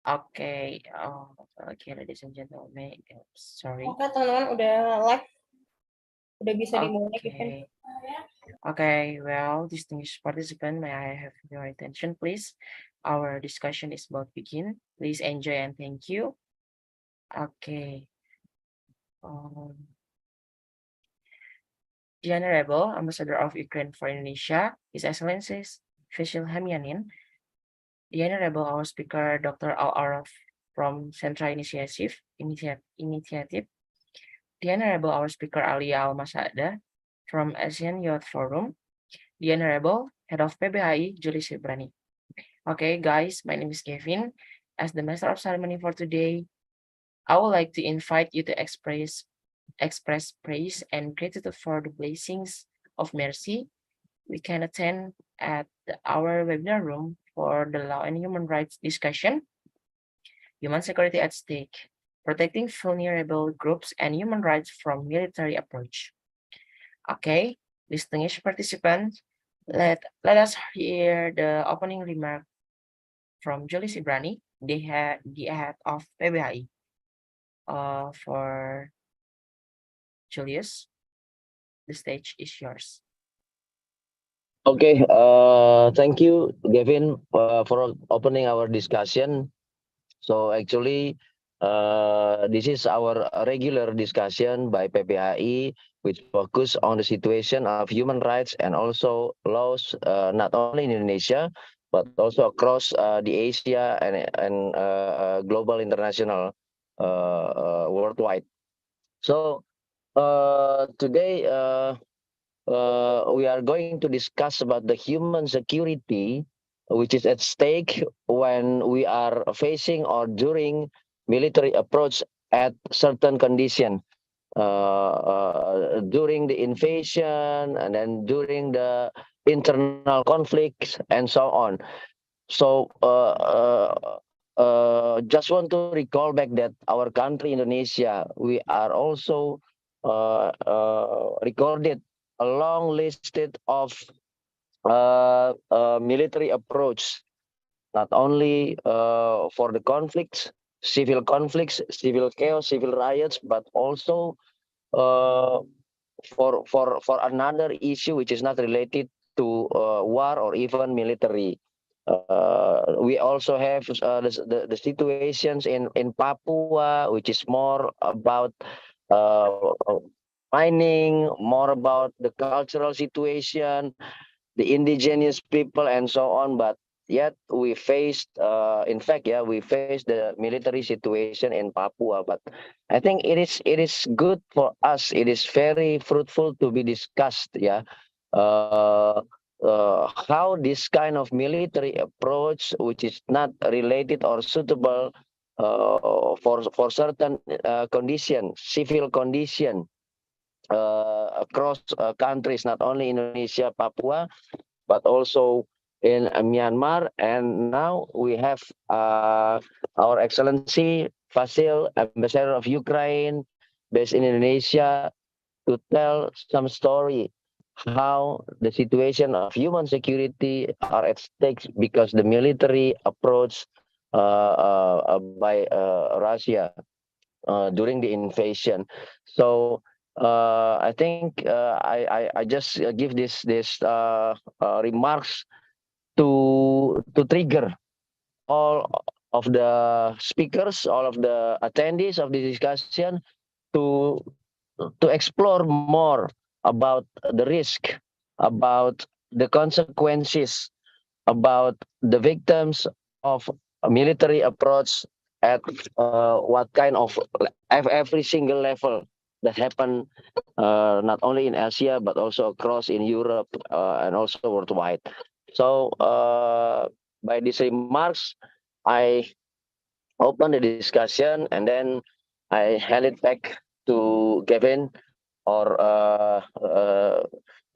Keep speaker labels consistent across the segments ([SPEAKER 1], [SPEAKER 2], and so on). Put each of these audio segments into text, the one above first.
[SPEAKER 1] Okay. Okay, ladies and gentlemen. Sorry.
[SPEAKER 2] Oke, teman-teman udah live, udah bisa dimulai, Kevin.
[SPEAKER 1] Okay. Okay. Well, distinguished participant, may I have your attention, please? Our discussion is about begin. Please enjoy and thank you. Okay. Um, the Honorable Ambassador of Ukraine for Indonesia, His Excellency Vasil Hamianin, the Honorable our Speaker Dr. Al Araf from Central Initiative, the Honorable our Speaker Ali Al Masada from Asian Youth Forum, the Honorable Head of PBHI Julie Sibrani. Okay, guys, my name is Kevin. As the Master of Ceremony for today, I would like to invite you to express praise and gratitude for the blessings of mercy we can attend at our webinar room for the law and human rights discussion, human security at stake, protecting vulnerable groups and human rights from military approach. Okay, distinguished participants, let us hear the opening remark from Julie Sibrani, the head of PBHI. For Julius, the stage is yours.
[SPEAKER 3] Okay, thank you, Gavin, for opening our discussion. So actually, this is our regular discussion by PPHI, which focus on the situation of human rights and also laws, not only in Indonesia, but also across the Asia and global international worldwide. So today, we are going to discuss about the human security, which is at stake when we are facing or during military approach at certain condition, during the invasion and then during the internal conflicts and so on. So just want to recall back that our country, Indonesia, we are also recorded a long listed of military approach, not only for the conflicts, civil chaos, civil riots, but also uh, for another issue which is not related to war or even military. We also have the situations in Papua, which is more about uh, mining, more about the cultural situation, the indigenous people, and so on. But yet we faced, in fact, yeah, we faced the military situation in Papua. But I think it is good for us. It is very fruitful to be discussed. Yeah. Uh, how this kind of military approach, which is not related or suitable for certain condition, civil condition, across countries, not only Indonesia, Papua, but also in Myanmar. And now we have our Excellency Vasil, Ambassador of Ukraine, based in Indonesia, to tell some story how the situation of human security are at stake because the military approach by Russia during the invasion. So I think I just give this remarks to trigger all of the speakers, all of the attendees of the discussion to to explore more about the risk, about the consequences, about the victims of a military approach at what kind of every single level that happen not only in Asia but also across in Europe and also worldwide. So by these remarks, I open the discussion and then I hand it back to Kevin or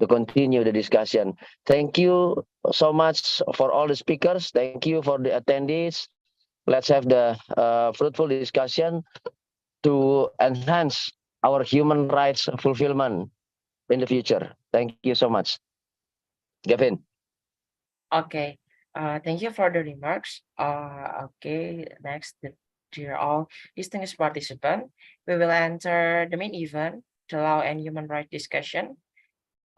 [SPEAKER 3] to continue the discussion. Thank you so much for all the speakers. Thank you for the attendees. Let's have the fruitful discussion to enhance our human rights fulfillment in the future. Thank you so much. Gavin.
[SPEAKER 1] Okay, Thank you for the remarks. Okay, next, dear all distinguished participants, we will enter the main event, the law and human rights discussion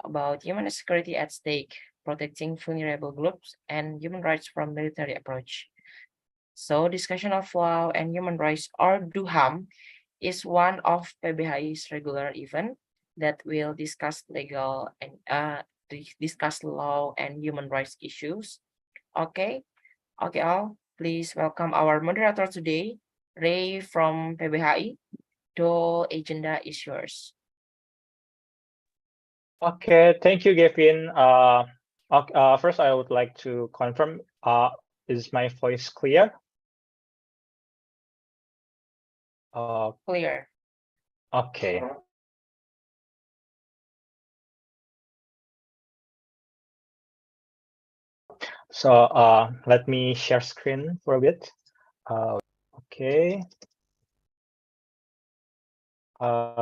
[SPEAKER 1] about human security at stake, protecting vulnerable groups, and human rights from military approach. So, discussion of law and human rights, or Duham, is one of PBHI's regular event that will discuss legal and discuss law and human rights issues. Okay, okay, all. Please welcome our moderator today, Ray from PBHI. The agenda is yours.
[SPEAKER 4] Okay, thank you, Gavin. First, I would like to confirm, is my voice clear?
[SPEAKER 1] Clear.
[SPEAKER 4] Okay. So let me share screen for a bit. Okay.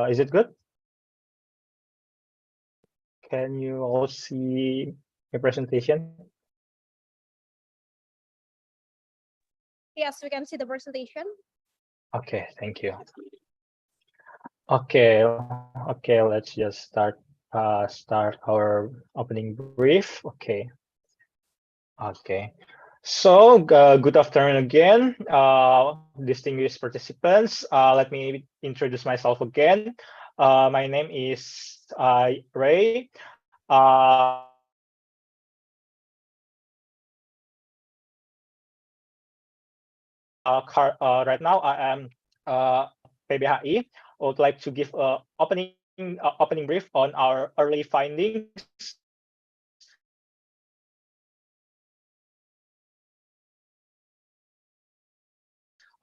[SPEAKER 4] Is it good? Can you all see my presentation?
[SPEAKER 2] Yes, we can see the presentation.
[SPEAKER 4] Okay, thank you. Okay, let's just start our opening brief. Okay. So, good afternoon again, distinguished participants. Let me introduce myself again. My name is Ray. Right now, I am PBHI. I would like to give opening brief on our early findings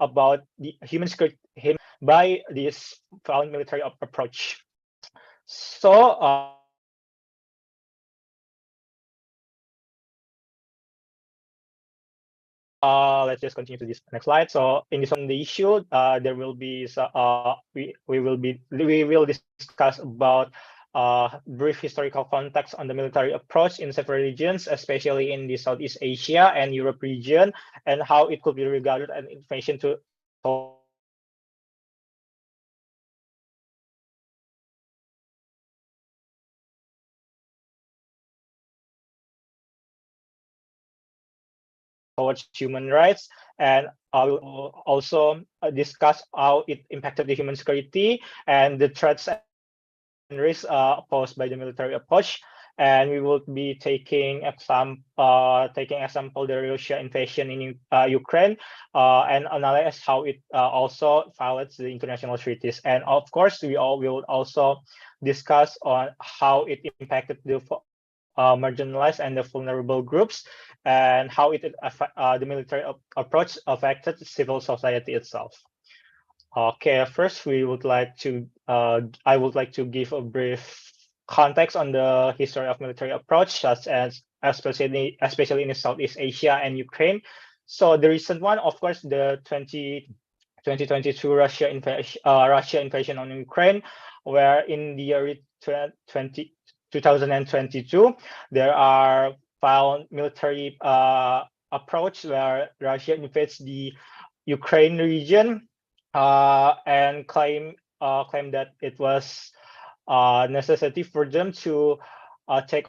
[SPEAKER 4] about the human security by this found military approach. So let's just continue to this next slide. So in this on the issue, there will be we will discuss about brief historical context on the military approach in several regions, especially in the Southeast Asia and Europe region, and how it could be regarded as information towards human rights, and I will also discuss how it impacted the human security and the threats and risks posed by the military approach. And we will be taking example the Russia invasion in Ukraine and analyze how it also violates the international treaties. And of course, we all will also discuss on how it impacted the marginalized and the vulnerable groups, and how the military approach affected civil society itself. Okay, first we would like to I would like to give a brief context on the history of military approach, such as especially in Southeast Asia and Ukraine. So the recent one, of course, the 2022 Russia invasion on Ukraine, where in the year 2022 there are found military approach where Russia invades the Ukraine region and claim that it was necessity for them to take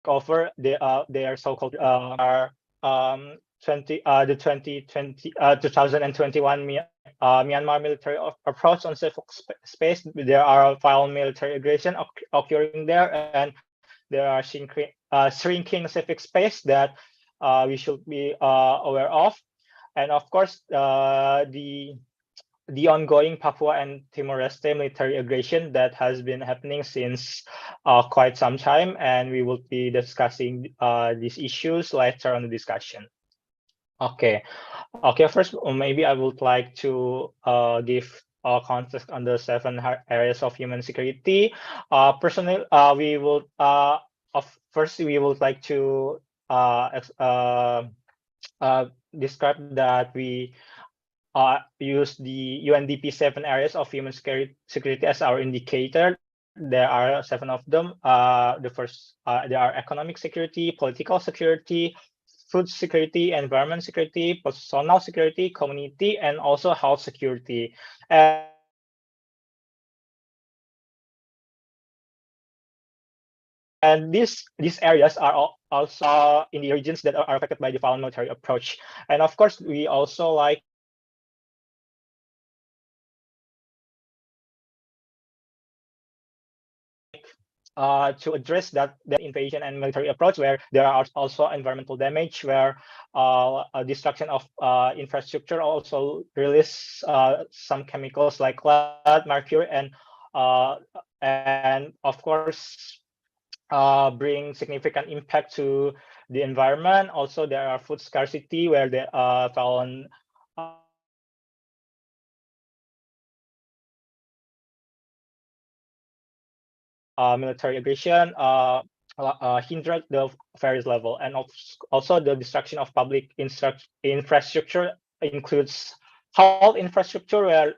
[SPEAKER 4] over their so-called are 2021 Myanmar military approach on safe space. There are found military aggression occurring there, and there are shrinking civic space that we should be aware of. And of course, the ongoing Papua and Timor-Leste military aggression that has been happening since quite some time, and we will be discussing these issues later on the discussion. Okay, first, maybe I would like to give context on the 7 areas of human security. Personally, we will first we would like to describe that we use the UNDP 7 areas of human security as our indicator. there are 7 of them. The first, there are economic security, political security, food security, environment security, personal security, community, and also health security. And these areas are also in the regions that are affected by the violent military approach. And of course, we also like to address that invasion and military approach, where there are also environmental damage, where destruction of infrastructure also release some chemicals like lead, mercury, and of course bring significant impact to the environment. Also, there are food scarcity, where they found military aggression hindered the various level, and also the destruction of public infrastructure includes health infrastructure, where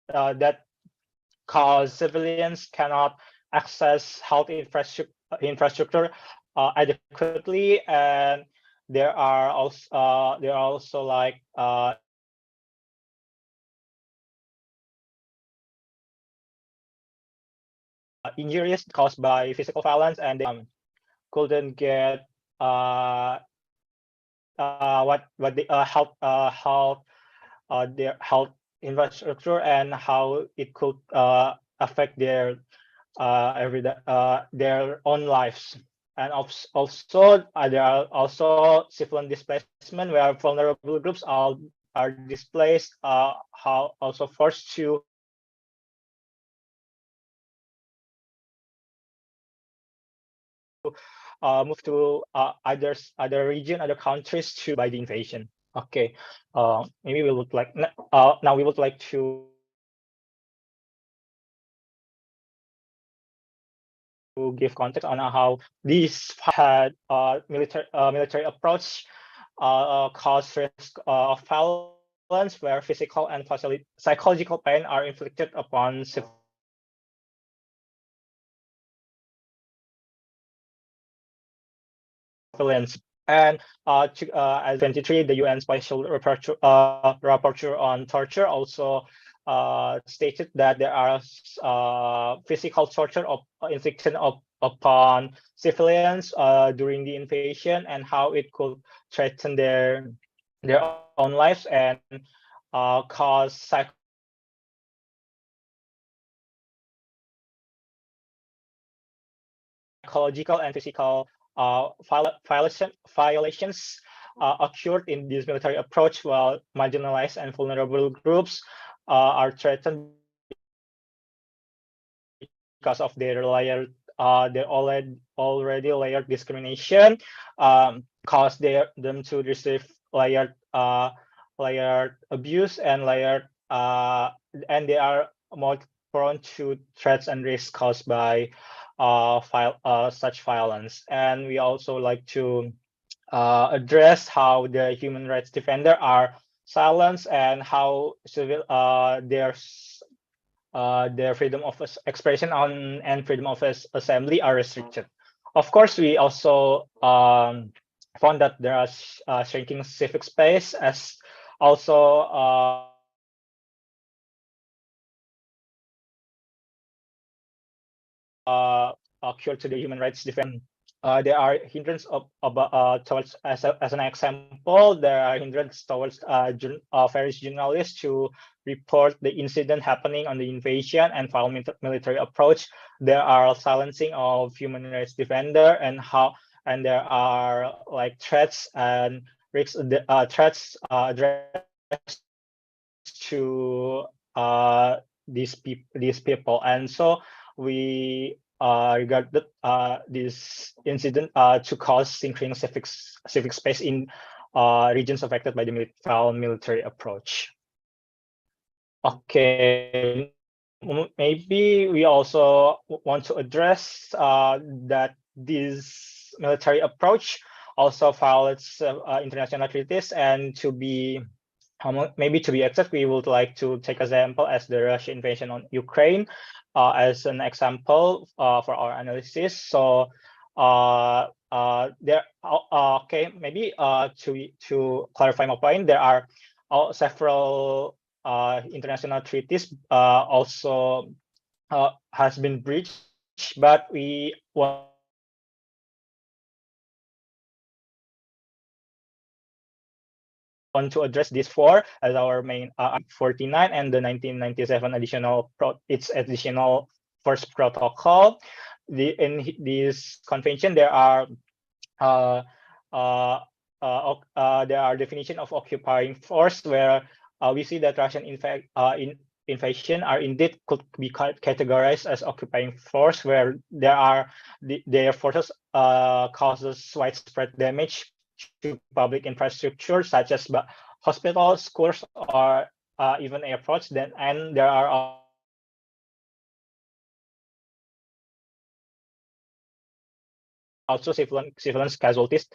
[SPEAKER 4] that cause civilians cannot access health infrastructure adequately, and there are also like injuries caused by physical violence, and they couldn't get what the their health infrastructure, and how it could affect their their own lives. And also there are also civilian displacement, where vulnerable groups are displaced, how also forced to move to other region, other countries to by the invasion. Okay, maybe we would like now we would like to give context on how these had military approach cause risk of violence, where physical and psychological pain are inflicted upon civilians. And as 23, the UN Special Rapporteur on Torture also stated that there are physical torture of infliction upon civilians during the invasion, and how it could threaten their own lives and cause psychological and physical violations occurred in this military approach, while marginalized and vulnerable groups are threatened because of their layered their already layered discrimination, cause them to receive layered abuse and layered and they are more prone to threats and risks caused by such violence. And we also like to address how the human rights defender are silenced, and how their freedom of expression and freedom of assembly are restricted. Of course, we also found that there are shrinking civic space, as also occur to the human rights defense. There are hindrance towards, as an example, there are hindrance towards various journalists to report the incident happening on the invasion and violent military approach. There are silencing of human rights defender, and there are like threats and risks, threats addressed to these people. And so we regarded this incident to cause increasing civic space in regions affected by the violent military approach. Okay, maybe we also want to address that this military approach also violates international treaties, and to be maybe to be exact, we would like to take example as the Russian invasion on Ukraine. as an example for our analysis. So there okay, maybe to clarify my point, there are several international treaties also has been breached, but we want to address these four as our main 49 and the 1997 additional first protocol. In this convention there are uh, uh, there are definition of occupying force where we see that Russian invasion are indeed could be categorized as occupying force, where their forces causes widespread damage to public infrastructure such as hospitals, schools, or even airports. And there are also civilians casualties.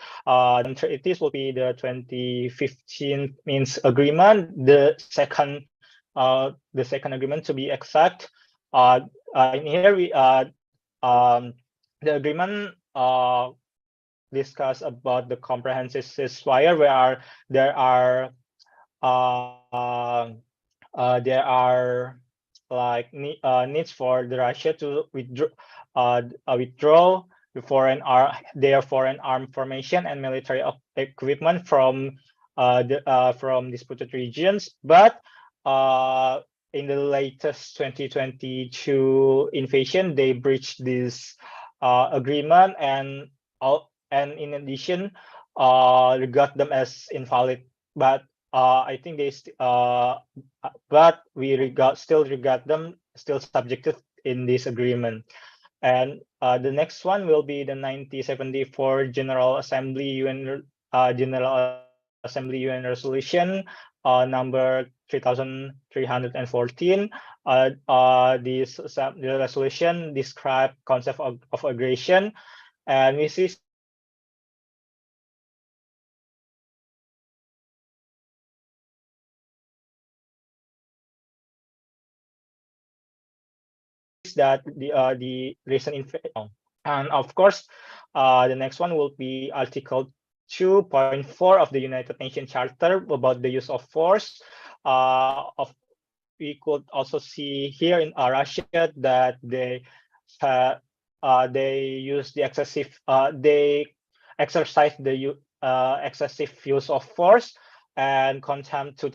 [SPEAKER 4] Treaties will be the 2015 Minsk agreement, the second agreement to be exact. In here the agreement discuss about the comprehensive ceasefire, where there are like needs for the Russia to withdraw their foreign armed formation and military equipment from disputed regions. But in the latest 2022 invasion, they breached this agreement, and in addition regard them as invalid. But I think but we still regard them still subjected in this agreement. And the next one will be the 1974 General Assembly UN resolution number 3314. The resolution describe concept of aggression, and we see that the recent invasion. And of course, the next one will be Article 2.4 of the United Nations Charter about the use of force. We could also see here in Russia that they use the they exercise the excessive use of force and contempt to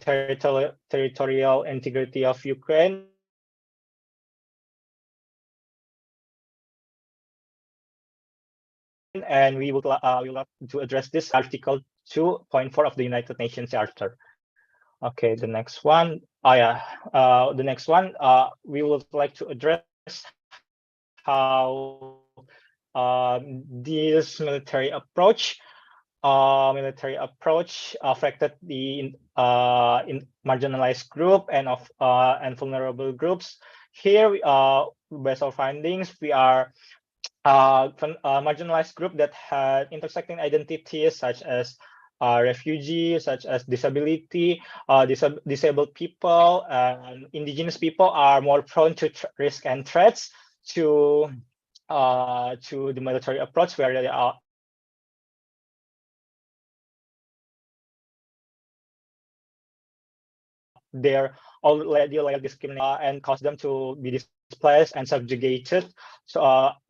[SPEAKER 4] territorial integrity of Ukraine. And we would love to address this Article 2.4 of the United Nations Charter. Okay, the next one. The next one. We would like to address how this military approach affected the marginalized group and vulnerable groups. Here, based on findings, we are marginalized group that had intersecting identities such as refugees, such as disability, disabled people, and indigenous people are more prone to risk and threats to the military approach, where they are their already discrimination and cause them to be displaced and subjugated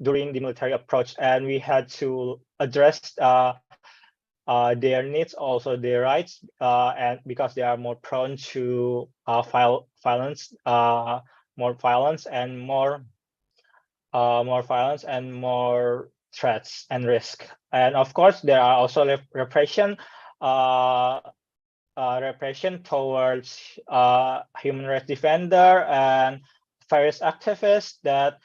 [SPEAKER 4] during the military approach. And we had to address their needs, also their rights, and because they are more prone to violence, more violence and more threats and risk. And of course, there are also repression towards human rights defender and various activists that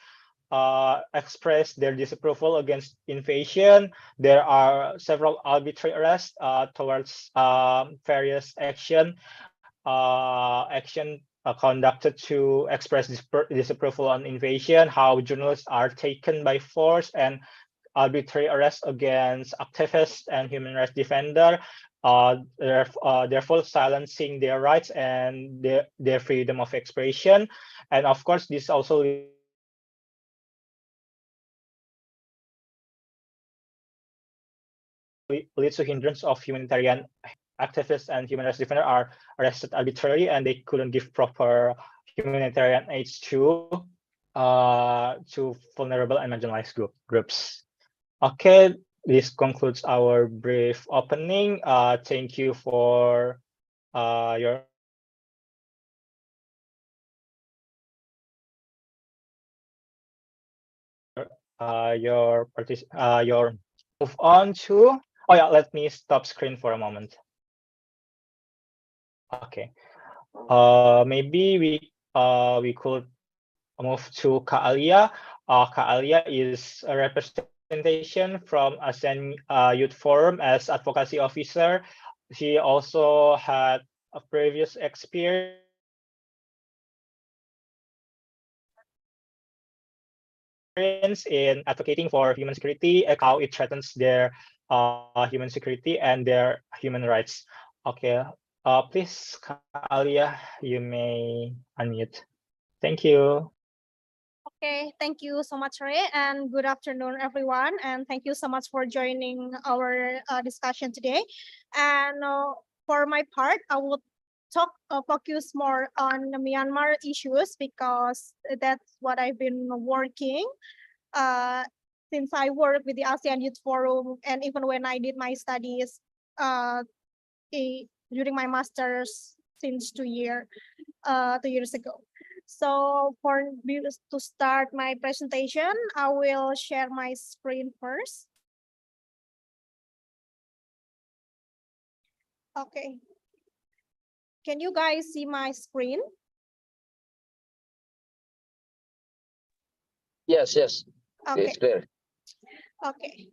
[SPEAKER 4] express their disapproval against invasion. There are several arbitrary arrests towards various action conducted to express disapproval on invasion, how journalists are taken by force, and arbitrary arrests against activists and human rights defender, therefore silencing their rights and their freedom of expression. And of course, this also leads to hindrance of humanitarian activists and human rights defenders are arrested arbitrarily and they couldn't give proper humanitarian aid to vulnerable and marginalized groups. Okay, this concludes our brief opening. Thank you for your your move on to. Oh yeah, let me stop screen for a moment. Okay. Maybe we could move to Kak Alia. Kak Alia is a representation from ASEAN Youth Forum as advocacy officer. She also had a previous experience in advocating for human security, how it threatens their human security and their human rights. Okay, please, Kak Alia, you may unmute. Thank you.
[SPEAKER 5] Okay, thank you so much, Ray, and good afternoon, everyone. And thank you so much for joining our discussion today. And for my part, I would focus more on the Myanmar issues because that's what I've been working since I work with the ASEAN Youth Forum, and even when I did my studies during my master's since 2 years ago. So to start my presentation, I will share my screen first. Okay. Can you guys see my screen?
[SPEAKER 3] Yes, yes.
[SPEAKER 5] Okay.
[SPEAKER 3] It's clear.
[SPEAKER 5] Okay.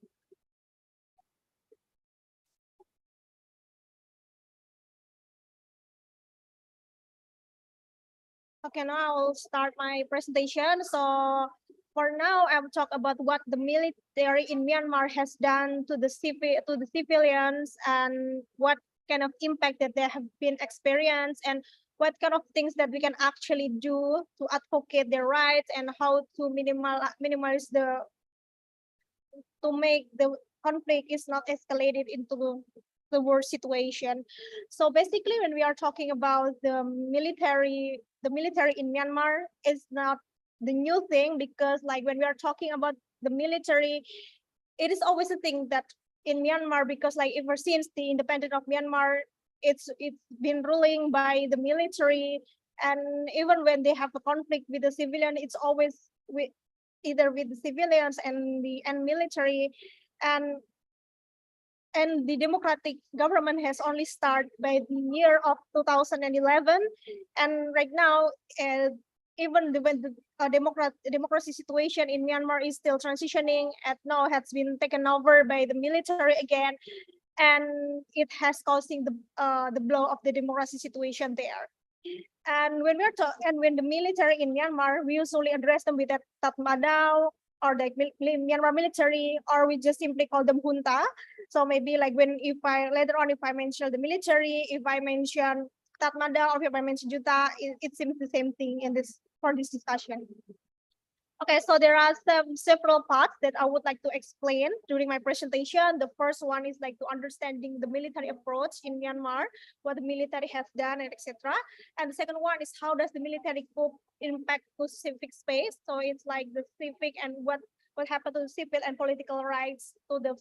[SPEAKER 5] Okay, now I will start my presentation. So for now, I will talk about what the military in Myanmar has done to the civilians and what kind of impact that they have been experienced and what kind of things that we can actually do to advocate their rights and how to minimize to make the conflict is not escalated into the worst situation. So basically, when we are talking about the military in Myanmar is not the new thing, because like when we are talking about the military, it is always a thing that in Myanmar, because like ever since the independence of Myanmar, it's been ruling by the military, and even when they have a conflict with the civilian, it's always either with the civilians and the military, and the democratic government has only started by the year of 2011, and right now even when the democracy situation in Myanmar is still transitioning and now has been taken over by the military again, and it has causing the blow of the democracy situation there. And when when the military in Myanmar, we usually address them with that Tatmadaw or the Myanmar military, or we just simply call them junta. So maybe like if I mention the military, if I mention Tatmadaw, or if I mention junta, it seems the same thing in this discussion. Okay, so there are several parts that I would like to explain during my presentation. The first one is like to understanding the military approach in Myanmar, what the military has done, and etc. And the second one is how does the military coup impact to civic space? So it's like the civic and what happened to the civil and political rights to the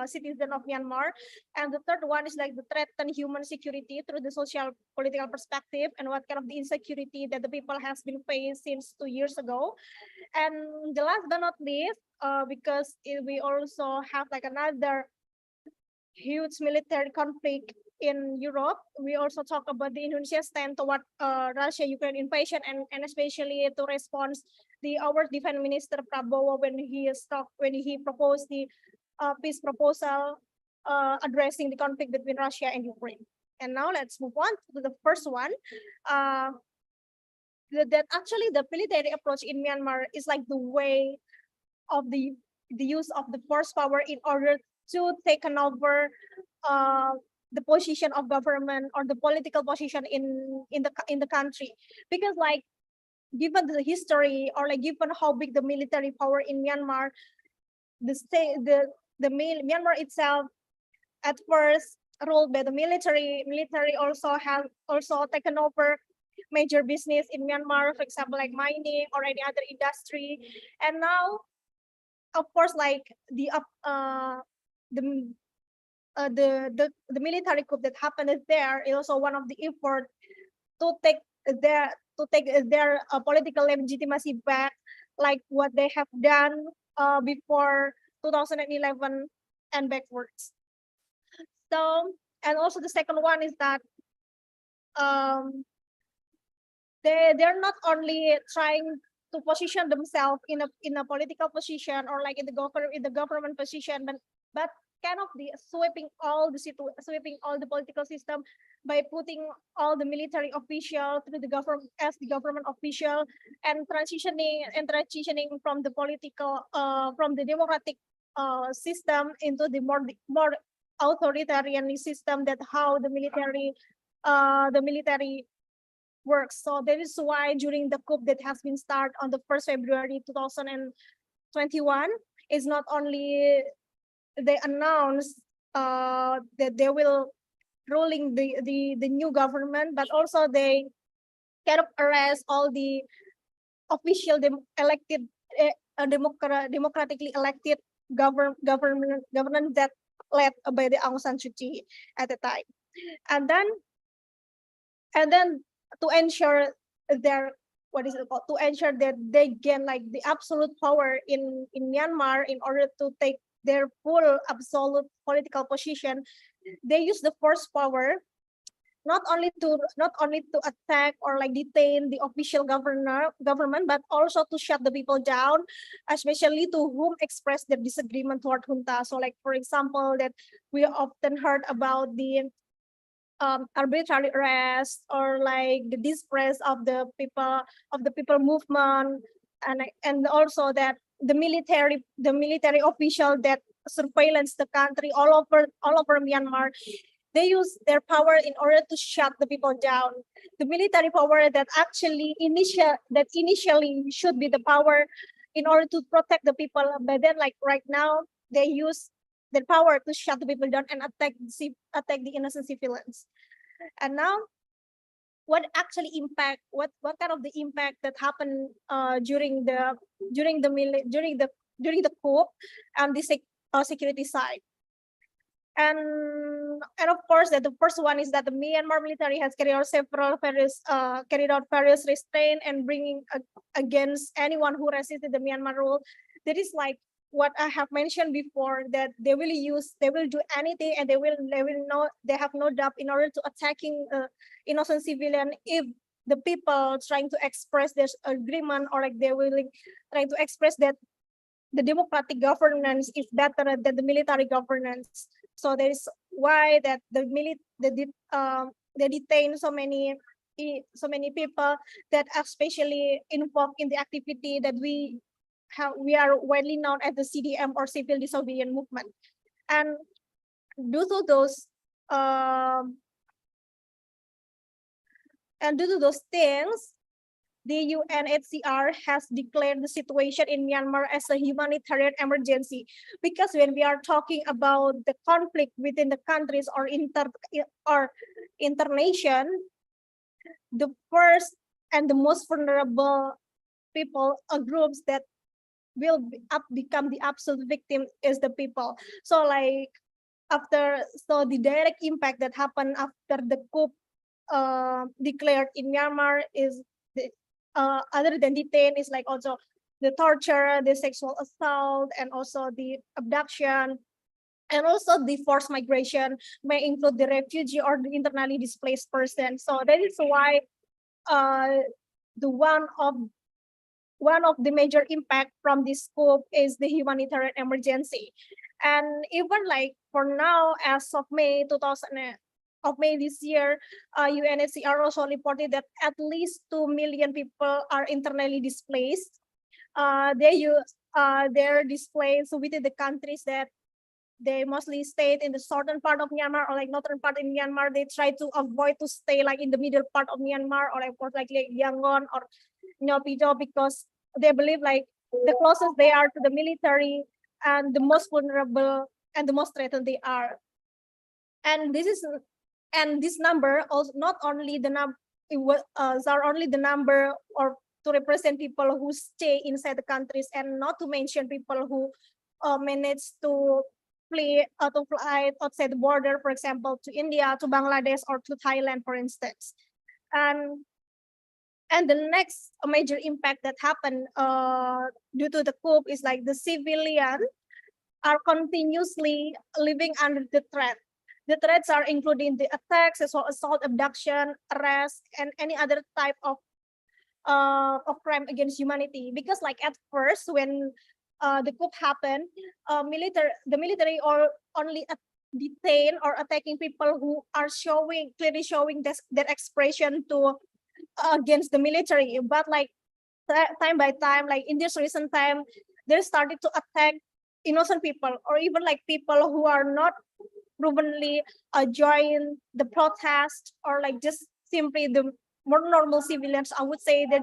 [SPEAKER 5] citizen of Myanmar. And the third one is like the threaten human security through the social political perspective and what kind of the insecurity that the people has been faced since 2 years ago. And the last but not least, because we also have like another huge military conflict in Europe, we also talk about the Indonesia stand toward Russia-Ukraine invasion, and especially to respond our defense minister Prabowo when he proposed the peace proposal addressing the conflict between Russia and Ukraine. And now let's move on to the first one. That actually the military approach in Myanmar is like the way of the use of the force power in order to take over the position of government or the political position in the country, because like given the history or like given how big the military power in Myanmar, the Myanmar itself at first ruled by the military. Military also has taken over major business in Myanmar, for example, like mining or any other industry. And now, of course, like the military coup that happened there is also one of the effort to take their political legitimacy back, like what they have done before 2011 and backwards. So, and also the second one is that they're not only trying to position themselves in a political position or like in the government position, but kind of sweeping all the political system by putting all the military official through the government as the government official and transitioning from the political from the democratic system into the more authoritarian system, that how the military works. So that is why during the coup that has been started on the 1st February 2021, is not only they announced that they will ruling the new government, but also they kind of arrest all the official democratically elected government that led by the Aung San Suu Kyi at the time. And then to ensure their to ensure that they gain like the absolute power in Myanmar in order to take their full absolute political position, they use the force power not only to attack or like detain the official government, but also to shut the people down, especially to whom express their disagreement toward junta. So like, for example, that we often heard about the arbitrary arrest or like the dispraise of the people movement, and also that the military official that surveillance the country all over Myanmar, they use their power in order to shut the people down. The military power that initially should be the power in order to protect the people, but then like right now they use their power to shut the people down and attack the innocent civilians. And now, what actually impact? What kind of the impact that happened during the coup and the security side? And of course, that the first one is that the Myanmar military has carried out various restraint and bringing against anyone who resisted the Myanmar rule. That is like what I have mentioned before, that they will do anything, and they have no doubt in order to attacking innocent civilian if the people trying to express their agreement, or like they will trying to express that the democratic governance is better than the military governance. So that is why that they detain so many people that especially involved in the activity that we are widely known as the CDM or civil disobedience movement. And due to those things, the UNHCR has declared the situation in Myanmar as a humanitarian emergency, because when we are talking about the conflict within the countries or internation, the first and the most vulnerable people or groups that will become the absolute victim is the people. So like the direct impact that happened after the coup declared in Myanmar is other than detain, is like also the torture, the sexual assault, and also the abduction, and also the forced migration may include the refugee or the internally displaced person. So that is why the one of the major impact from this scope is the humanitarian emergency. And even like for now, as of May this year, UNHCR also reported that at least 2 million people are internally displaced. They're displaced within the countries that they mostly stayed in the southern part of Myanmar or like northern part in Myanmar. They try to avoid to stay like in the middle part of Myanmar or like Yangon or Naypyidaw, because they believe like the closest they are to the military and the most vulnerable and the most threatened they are. And this number also not only the number are only the number or to represent people who stay inside the countries, and not to mention people who manage to fly outside the border, for example, to India, to Bangladesh, or to Thailand, for instance. And the next major impact that happened due to the coup is like the civilians are continuously living under the threat. The threats are including the attacks, assault, abduction, arrest, and any other type of crime against humanity. Because like at first, when the coup happened, the military or only detain or attacking people who are clearly showing that expression to against the military. But like time by time, like in this recent time, they started to attack innocent people, or even like people who are not provenly join the protest, or like just simply the more normal civilians. I would say that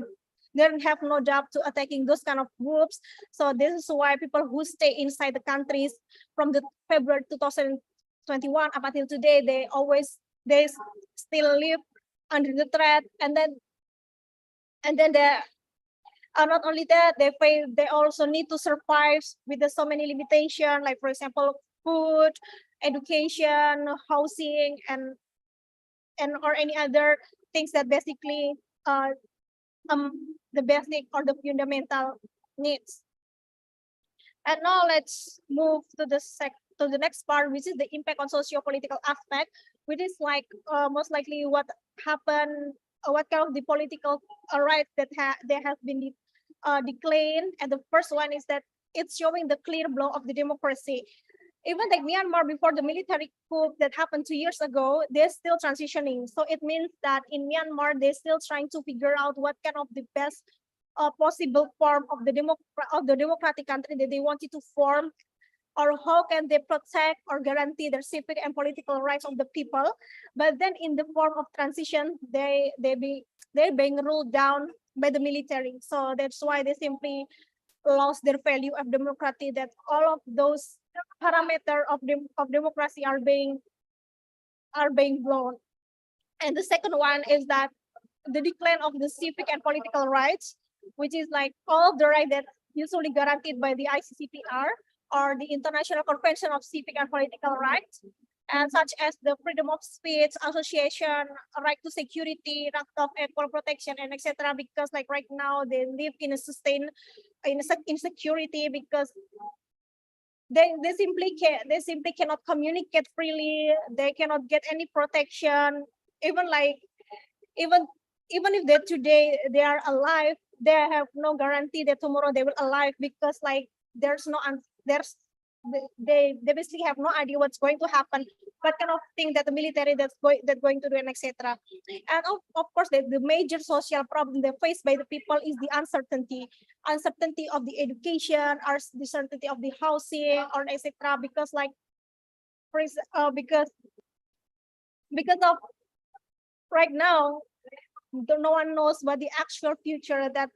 [SPEAKER 5] they don't have no job to attacking those kind of groups. So this is why people who stay inside the countries from the February 2021 up until today, they still live under the threat. And then they not only that, they also need to survive with so many limitations, like for example, food, education, housing, and or any other things that basically the basic or the fundamental needs. And now let's move to the next part, which is the impact on socio-political aspect, which is like most likely what happened, what kind of the political rights that there has been declined. And the first one is that it's showing the clear blow of the democracy. Even like Myanmar, before the military coup that happened 2 years ago, they're still transitioning. So it means that in Myanmar, they're still trying to figure out what kind of the best possible form of the democratic country that they wanted to form, or how can they protect or guarantee their civic and political rights of the people. But then in the form of transition, they're being ruled down by the military. So that's why they simply lost their value of democracy, that all of those parameters of democracy are being blown. And the second one is that the decline of the civic and political rights, which is like all of the rights that usually guaranteed by the ICCPR or the International Convention of Civic and Political Rights, and such as the freedom of speech, association, right to security, right of equal protection, and etc. Because like right now they live in insecurity, because they simply cannot communicate freely. They cannot get any protection. Even if they are alive, they have no guarantee that tomorrow they will alive, because like they basically have no idea what's going to happen, what kind of thing that the military that's going to do, and etc. And of course, the major social problem they faced by the people is the uncertainty of the education, or the certainty of the housing, or etc. Because like because of right now, no one knows what the actual future that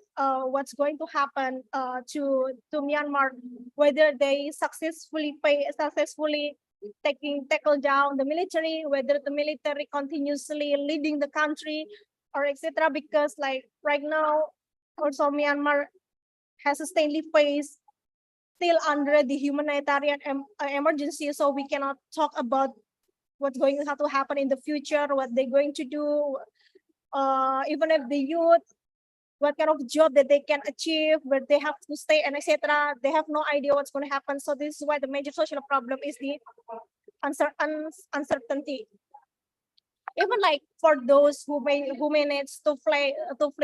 [SPEAKER 5] what's going to happen to Myanmar, whether they successfully tackle down the military, whether the military continuously leading the country, or etc. Because like right now, also Myanmar has sustainedly faced still under the humanitarian emergency, so we cannot talk about what's going to have to happen in the future, what they're going to do. Even if the youth, what kind of job that they can achieve, where they have to stay, and etc. They have no idea what's going to happen. So this is why the major social problem is the uncertainty. Even like for those who manage to fly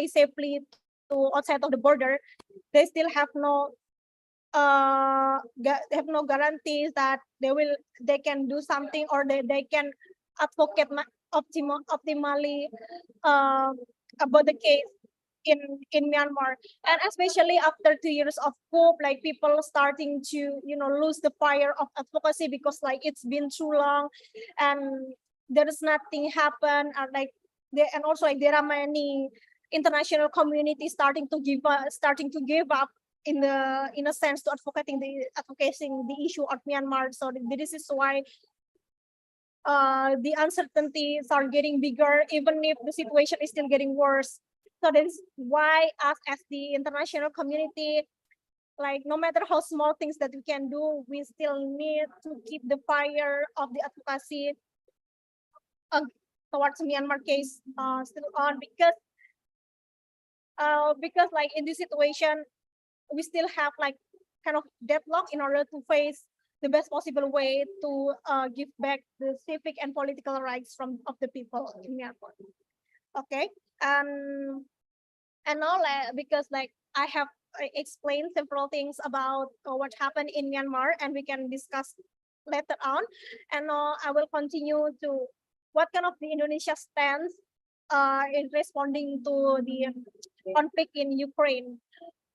[SPEAKER 5] safely to outside of the border, they still have no guarantees that they can do something, or they can advocate optimally about the case in Myanmar. And especially after 2 years of coup, like people starting to lose the fire of advocacy, because like it's been too long and there is nothing happen, and also like there are many international communities starting to give up in a sense to advocating the issue of Myanmar. So this is why the uncertainties are getting bigger, even if the situation is still getting worse. So that is why us as the international community, like no matter how small things that we can do, we still need to keep the fire of the advocacy towards Myanmar case still on, because like in this situation, we still have like kind of deadlock in order to face the best possible way to give back the civic and political rights of the people in Myanmar. Okay, and now because like I have explained several things about what happened in Myanmar, and we can discuss later on. And now I will continue to what kind of the Indonesia stance in responding to the conflict in Ukraine.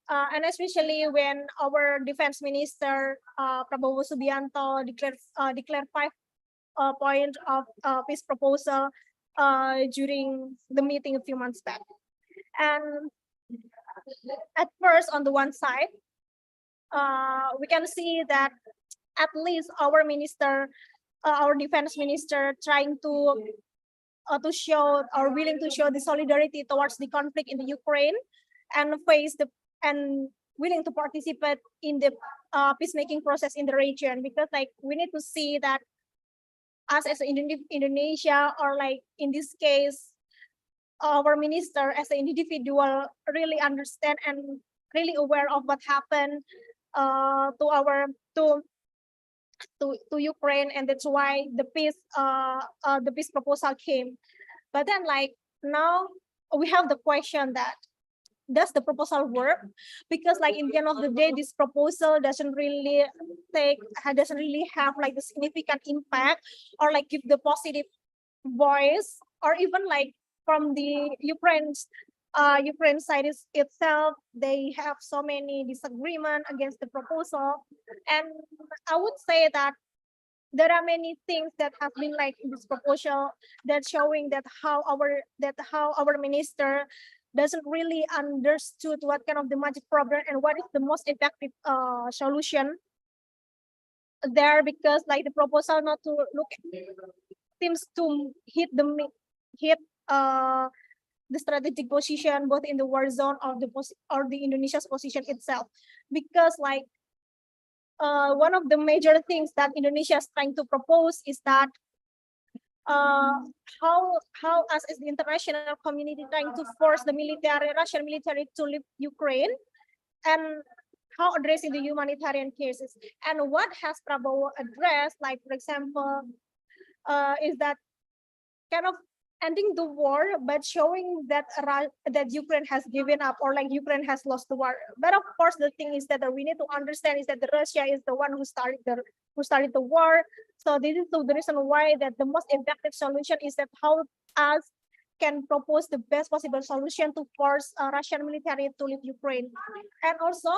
[SPEAKER 5] And especially when our defense minister Prabowo Subianto declared 5 points of peace proposal during the meeting a few months back. And at first, on the one side, we can see that at least our minister, our defense minister, trying to show or willing to show the solidarity towards the conflict in the Ukraine, and willing to participate in the peacemaking process in the region, because like we need to see that us as Indonesia, or like in this case our minister as an individual, really understand and really aware of what happened to Ukraine, and that's why the peace proposal came. But then like now we have the question that does the proposal work? Because like in the end of the day, this proposal doesn't really have like the significant impact, or like give the positive voice, or even like from the Ukraine side itself, they have so many disagreement against the proposal. And I would say that there are many things that have been like in this proposal that showing that how our minister doesn't really understood what kind of the magic problem and what is the most effective solution there, because like the proposal not to look seems to hit the strategic position both in the war zone or the Indonesia's position itself, because like one of the major things that Indonesia is trying to propose is that how us as the international community trying to force the Russian military to leave Ukraine, and how addressing the humanitarian cases. And what has Prabowo addressed, like for example, is that kind of ending the war, but showing that Ukraine has given up, or like Ukraine has lost the war. But of course, the thing is that we need to understand is that Russia is the one who started the war. So this is the reason why that the most effective solution is that how us can propose the best possible solution to force Russian military to leave Ukraine. And also,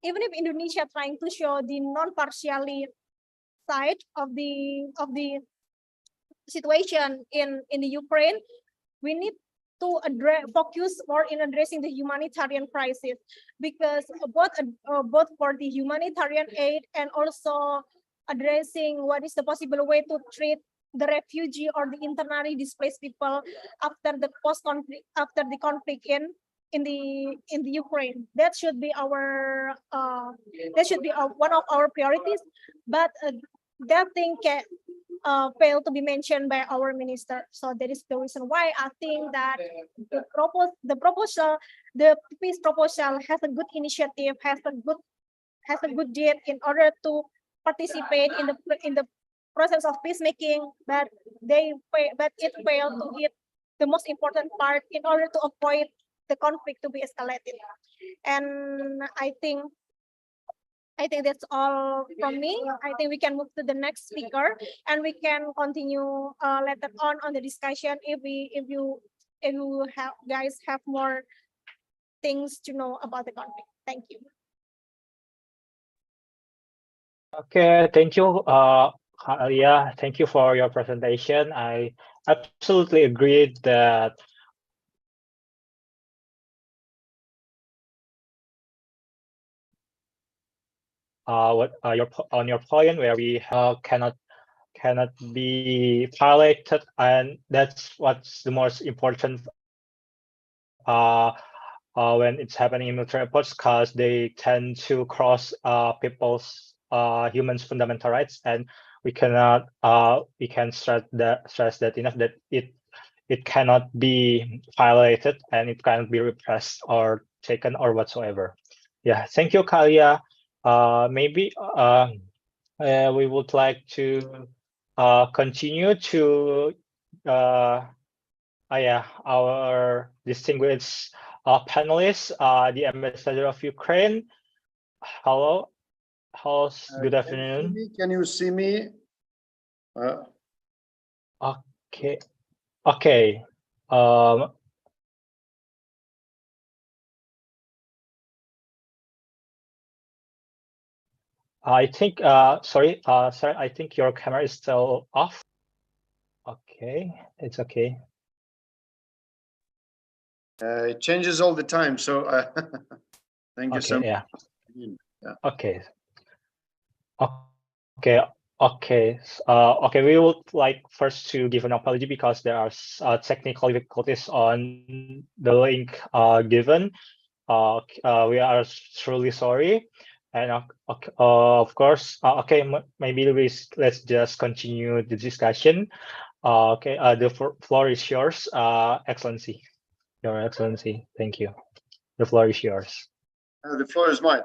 [SPEAKER 5] even if Indonesia trying to show the non-partiality side of the situation in the Ukraine, we need to focus more in addressing the humanitarian crisis, because both for the humanitarian aid and also addressing what is the possible way to treat the refugee or the internally displaced people after the conflict in the Ukraine. That should be our one of our priorities. But that thing can fail to be mentioned by our minister. So that is the reason why I think that the peace proposal has a good initiative, has a good deed in order to participate in the process of peacemaking, but it failed to hit the most important part in order to avoid the conflict to be escalated. And I think that's all from me. I think we can move to the next speaker, and we can continue later on the discussion if you guys have more things to know about the conflict. Thank you.
[SPEAKER 4] Okay, thank you. Yeah, thank you for your presentation. I absolutely agree that on your point where we cannot be violated, and that's what's the most important when it's happening in military approach, because they tend to cross people's humans fundamental rights, and we cannot we can stress that enough, that it cannot be violated and it cannot be repressed or taken or whatsoever. Yeah, thank you, Kalia. Maybe we would like to continue to our distinguished panelists, the ambassador of Ukraine. Hello, good afternoon.
[SPEAKER 6] Can you see me?
[SPEAKER 4] Okay, okay. I think, sorry, I think your camera is still off. Okay, it's okay.
[SPEAKER 6] It changes all the time, so thank you so much.
[SPEAKER 4] Yeah.
[SPEAKER 6] Yeah.
[SPEAKER 4] Okay. Okay. We would like first to give an apology because there are technical difficulties on the link given. We are truly sorry, and of course, okay, maybe let's just continue the discussion. Okay, the floor is yours, Excellency. Your Excellency, thank you. The floor is yours.
[SPEAKER 6] The floor is mine.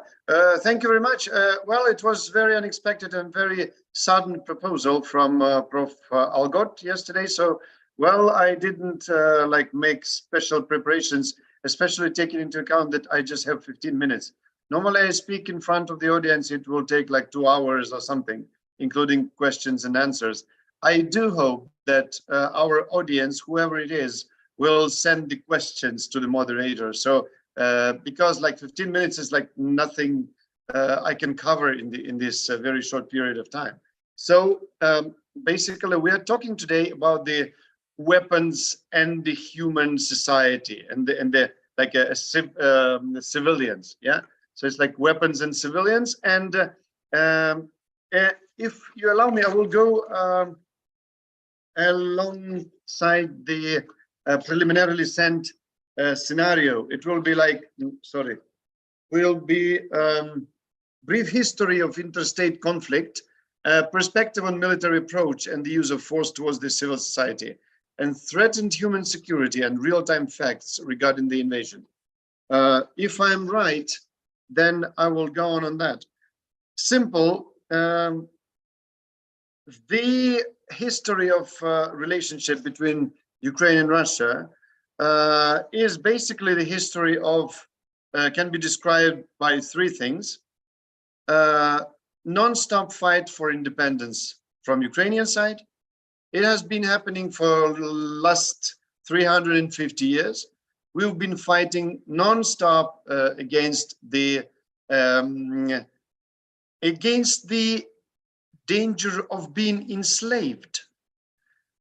[SPEAKER 6] Thank you very much. Well, it was very unexpected and very sudden proposal from Prof. Algot yesterday. So, well, I didn't like make special preparations, especially taking into account that I just have 15 minutes. Normally, I speak in front of the audience. It will take like 2 hours or something, including questions and answers. I do hope that our audience, whoever it is, will send the questions to the moderator. So, because like 15 minutes is like nothing I can cover in this very short period of time. So basically, we are talking today about the weapons and the human society and the like civilians. Yeah. So it's like weapons and civilians. And if you allow me, I will go alongside the preliminarily sent scenario. It will be like, sorry, will be brief history of interstate conflict, perspective on military approach and the use of force towards the civil society, and threatened human security and real-time facts regarding the invasion. If I'm right, then I will go on that. Simple. The history of relationship between Ukraine and Russia is basically the history of, can be described by 3 things. Non-stop fight for independence from Ukrainian side. It has been happening for the last 350 years. We've been fighting non-stop against the danger of being enslaved.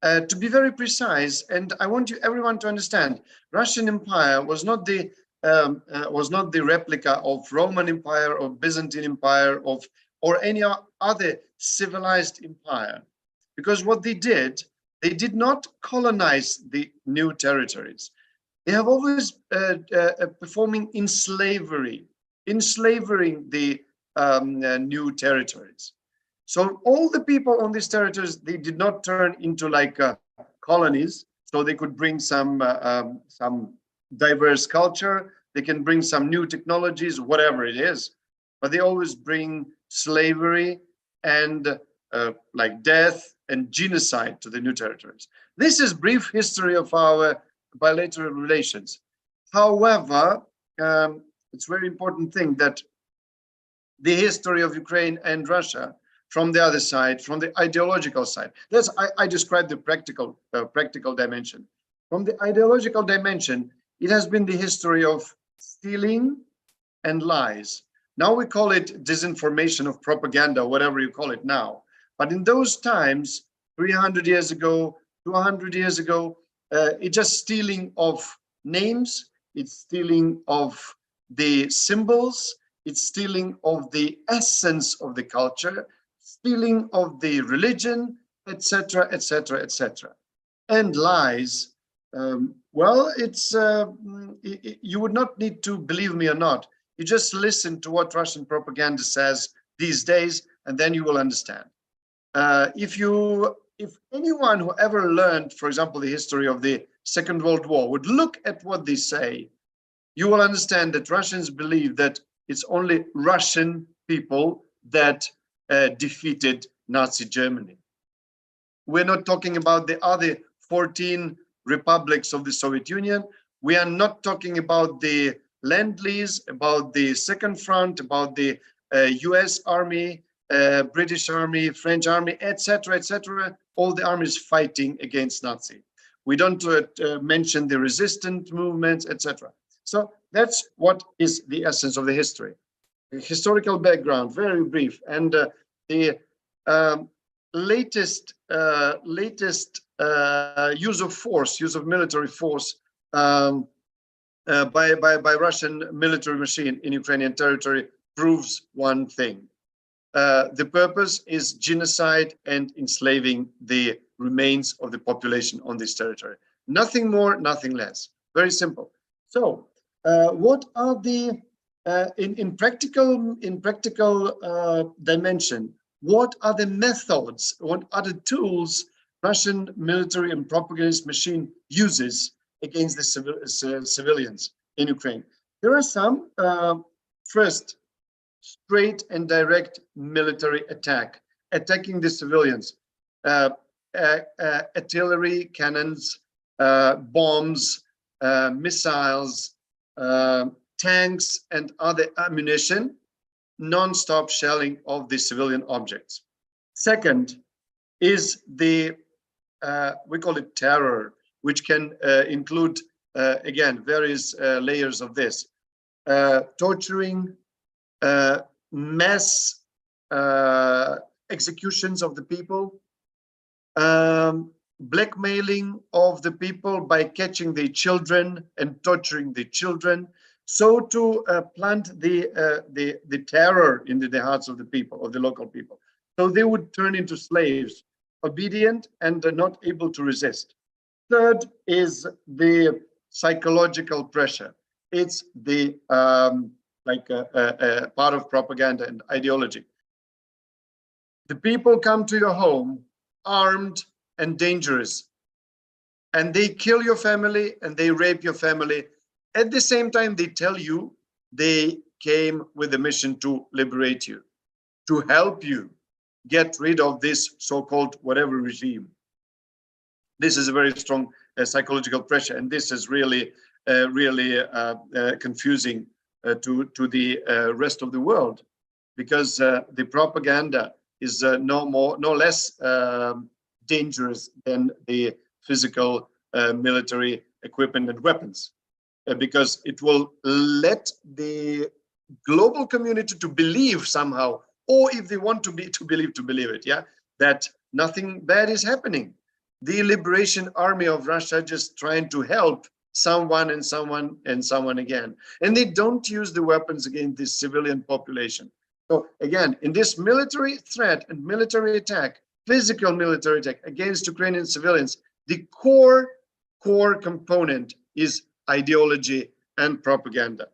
[SPEAKER 6] To be very precise, and I want everyone to understand, Russian Empire was not the replica of Roman Empire or Byzantine Empire or any other civilized empire, because what they did not colonize the new territories. They have always performing enslavering the new territories. So all the people on these territories, they did not turn into like colonies, so they could bring some diverse culture, they can bring some new technologies, whatever it is, but they always bring slavery and like death and genocide to the new territories. This is brief history of our bilateral relations. However, it's very important thing that the history of Ukraine and Russia from the other side, from the ideological side. That's I described the practical dimension. From the ideological dimension, it has been the history of stealing and lies. Now we call it disinformation of propaganda, whatever you call it now. But in those times, 300 years ago, 200 years ago, it's just stealing of names, it's stealing of the symbols, it's stealing of the essence of the culture, stealing of the religion, etc., etc., etc. And lies, well, you would not need to believe me or not. You just listen to what Russian propaganda says these days, and then you will understand. If anyone who ever learned, for example, the history of the Second World War would look at what they say, you will understand that Russians believe that it's only Russian people that defeated Nazi Germany. We're not talking about the other 14 republics of the Soviet Union. We are not talking about the Lend-Lease, about the Second Front, about the US Army, British Army, French Army, etc., etc. All the armies fighting against Nazi. We don't mention the resistance movements, etc. So that's what is the essence of the history. The historical background, very brief, and the latest use of force, use of military force by Russian military machine in Ukrainian territory proves one thing. The purpose is genocide and enslaving the remains of the population on this territory. Nothing more, nothing less. Very simple. So, what are the in practical dimension? What are the methods? What are the tools Russian military and propagandist machine uses against the civilians in Ukraine? There are some. First, straight and direct military attack, attacking the civilians, artillery, cannons, bombs, missiles, tanks, and other ammunition, non-stop shelling of the civilian objects. Second is the, we call it terror, which can include, again, various layers of this. Torturing, mass executions of the people, blackmailing of the people by catching the children and torturing the children, so to plant the terror into the hearts of the people, of the local people, so they would turn into slaves, obedient and not able to resist. Third is the psychological pressure. It's the like a part of propaganda and ideology. The people come to your home armed and dangerous, and they kill your family and they rape your family. At the same time, they tell you they came with a mission to liberate you, to help you get rid of this so-called whatever regime. This is a very strong psychological pressure, and this is really confusing to the rest of the world, because the propaganda is no less dangerous than the physical military equipment and weapons, because it will let the global community to believe somehow, or if they want to believe it, yeah, that nothing bad is happening. The Liberation Army of Russia just trying to help someone and someone and someone again. And they don't use the weapons against the civilian population. So again, in this military threat and military attack, physical military attack against Ukrainian civilians, the core component is ideology and propaganda.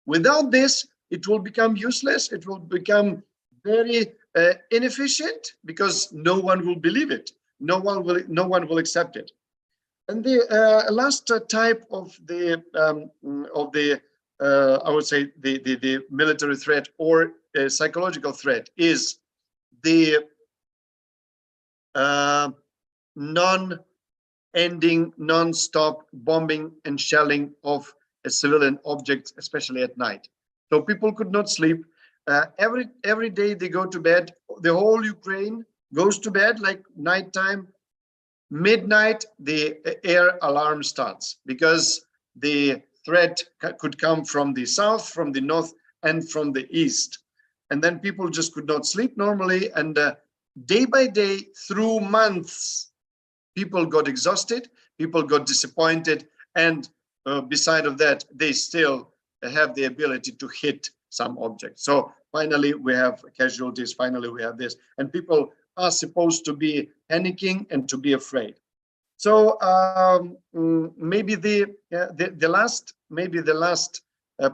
[SPEAKER 6] Without this, it will become useless. It will become very inefficient, because no one will believe it. No one will accept it. And the last type of the I would say the military threat or psychological threat is the non-ending, non-stop bombing and shelling of civilian objects, especially at night. So people could not sleep. Every day they go to bed. The whole Ukraine goes to bed like nighttime. Midnight, the air alarm starts, because the threat could come from the south, from the north, and from the east. And then people just could not sleep normally. And day by day, through months, people got exhausted, people got disappointed. And beside of that, they still have the ability to hit some object. So finally, we have casualties. Finally, we have this, and people are supposed to be panicking and to be afraid. So maybe the last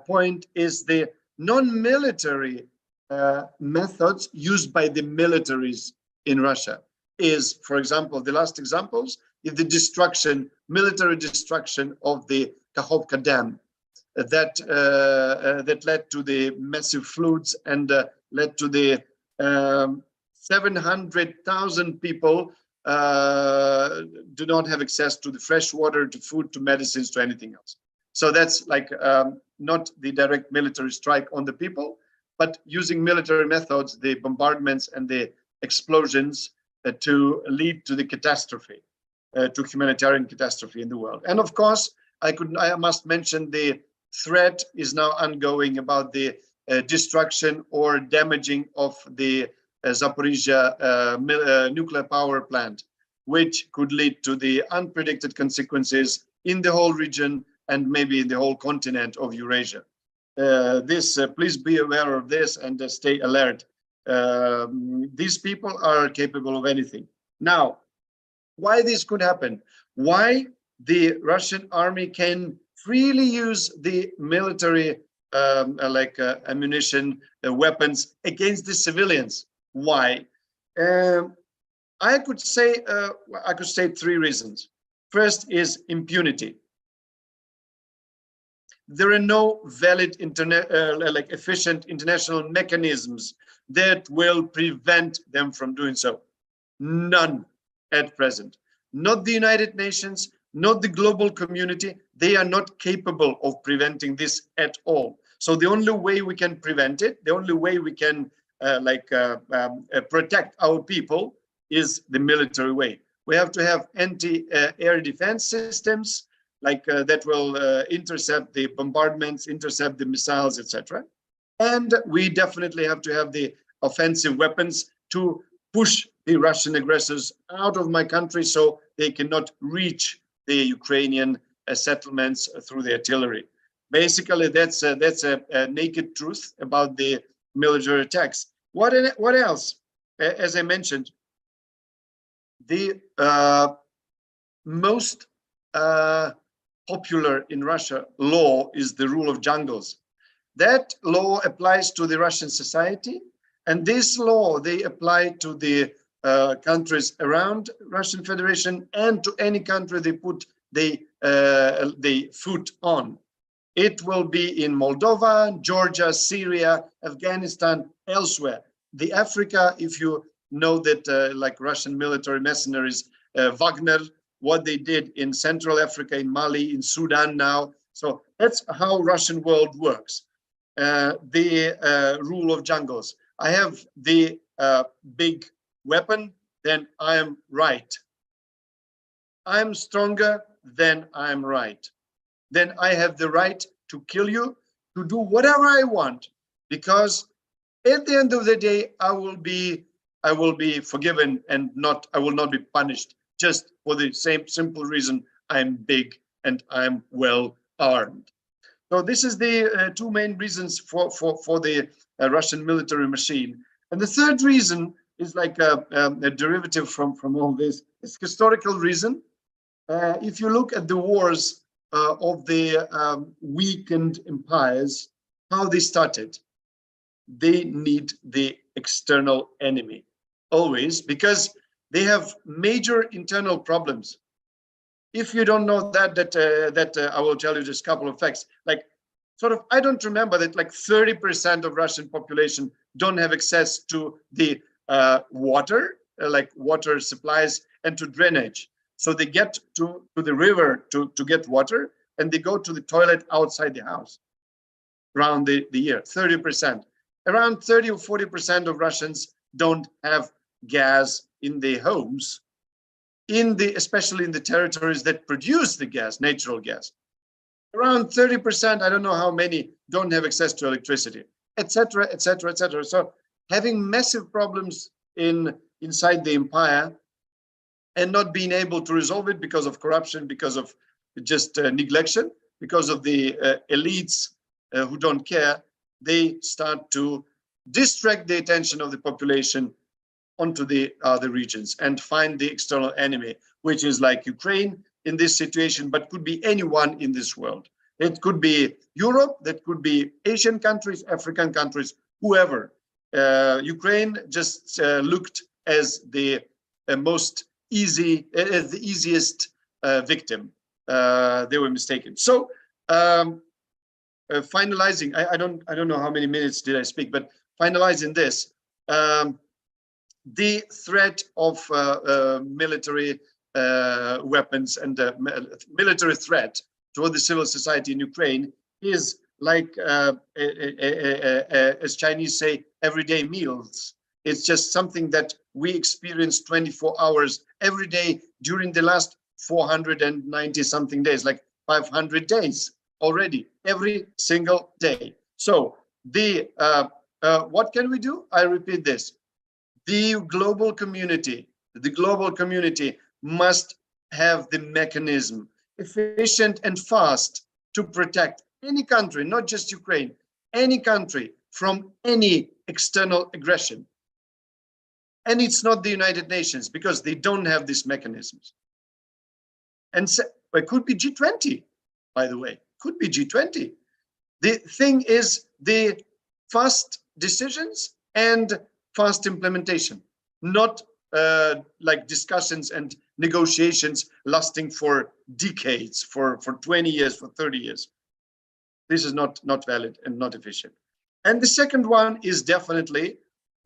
[SPEAKER 6] point is the non-military methods used by the militaries in Russia. Is, for example, the last examples is the military destruction of the Kakhovka Dam that led to the massive floods and led to the 700,000 people do not have access to the fresh water, to food, to medicines, to anything else. So that's like not the direct military strike on the people, but using military methods, the bombardments and the explosions to lead to the catastrophe, to humanitarian catastrophe in the world. And of course, I must mention the threat is now ongoing about the destruction or damaging of the Zaporizhia nuclear power plant, which could lead to the unpredicted consequences in the whole region and maybe in the whole continent of Eurasia. Please be aware of this and stay alert. These people are capable of anything. Now, why this could happen? Why the Russian army can freely use the military ammunition, weapons against the civilians? Why? I could say three reasons. First is impunity. There are no valid efficient international mechanisms that will prevent them from doing so. None at present. Not the United Nations, not the global community. They are not capable of preventing this at all. So the only way we can prevent it, the only way we can protect our people is the military way. We have to have anti-air defense systems that will intercept the bombardments, intercept the missiles, etc. And we definitely have to have the offensive weapons to push the Russian aggressors out of my country so they cannot reach the Ukrainian settlements through the artillery. Basically, that's a naked truth about the military attacks. What else? As I mentioned, the most popular in Russia law is the rule of jungles. That law applies to the Russian society, and this law they apply to the countries around Russian Federation and to any country they put the foot on. It will be in Moldova, Georgia, Syria, Afghanistan, elsewhere. The Africa, if you know that like Russian military mercenaries, Wagner, what they did in Central Africa, in Mali, in Sudan now. So that's how Russian world works. The rule of jungles. I have the big weapon, then I am right. I'm stronger, then I'm right. Then I have the right to kill you, to do whatever I want, because at the end of the day, I will be forgiven and I will not be punished, just for the same simple reason I'm big and I'm well armed. So this is the two main reasons for the Russian military machine. And the third reason is like a derivative from all this. It's historical reason. If you look at the wars of the weakened empires, how they started, they need the external enemy always, because they have major internal problems. If you don't know that, I will tell you just a couple of facts. Like, sort of, I don't remember that like 30% of Russian population don't have access to the water, like water supplies, and to drainage. So they get to the river to get water, and they go to the toilet outside the house around the year, 30%. Around 30 or 40% of Russians don't have gas in their homes, especially in the territories that produce the gas, natural gas. Around 30%, I don't know how many, don't have access to electricity, etc., etc., etc. So having massive problems inside the empire and not being able to resolve it because of corruption, because of just neglection, because of the elites who don't care, they start to distract the attention of the population onto the other regions and find the external enemy, which is like Ukraine in this situation, but could be anyone in this world. It could be Europe, that could be Asian countries, African countries, whoever. Ukraine just looked as the easiest victim. They were mistaken. So finalizing, I don't know how many minutes did I speak, but finalizing this, the threat of military weapons and military threat toward the civil society in Ukraine is like, as Chinese say, everyday meals. It's just something that we experience 24 hours every day during the last 490 something days, like 500 days already, every single day. So the what can we do? I repeat this. The global community must have the mechanism, efficient and fast, to protect any country, not just Ukraine, any country from any external aggression. And it's not the United Nations, because they don't have these mechanisms. And so, it could be G20, by the way, could be G20. The thing is the fast decisions and fast implementation, not like discussions and negotiations lasting for decades, for 20 years, for 30 years. This is not valid and not efficient. And the second one is definitely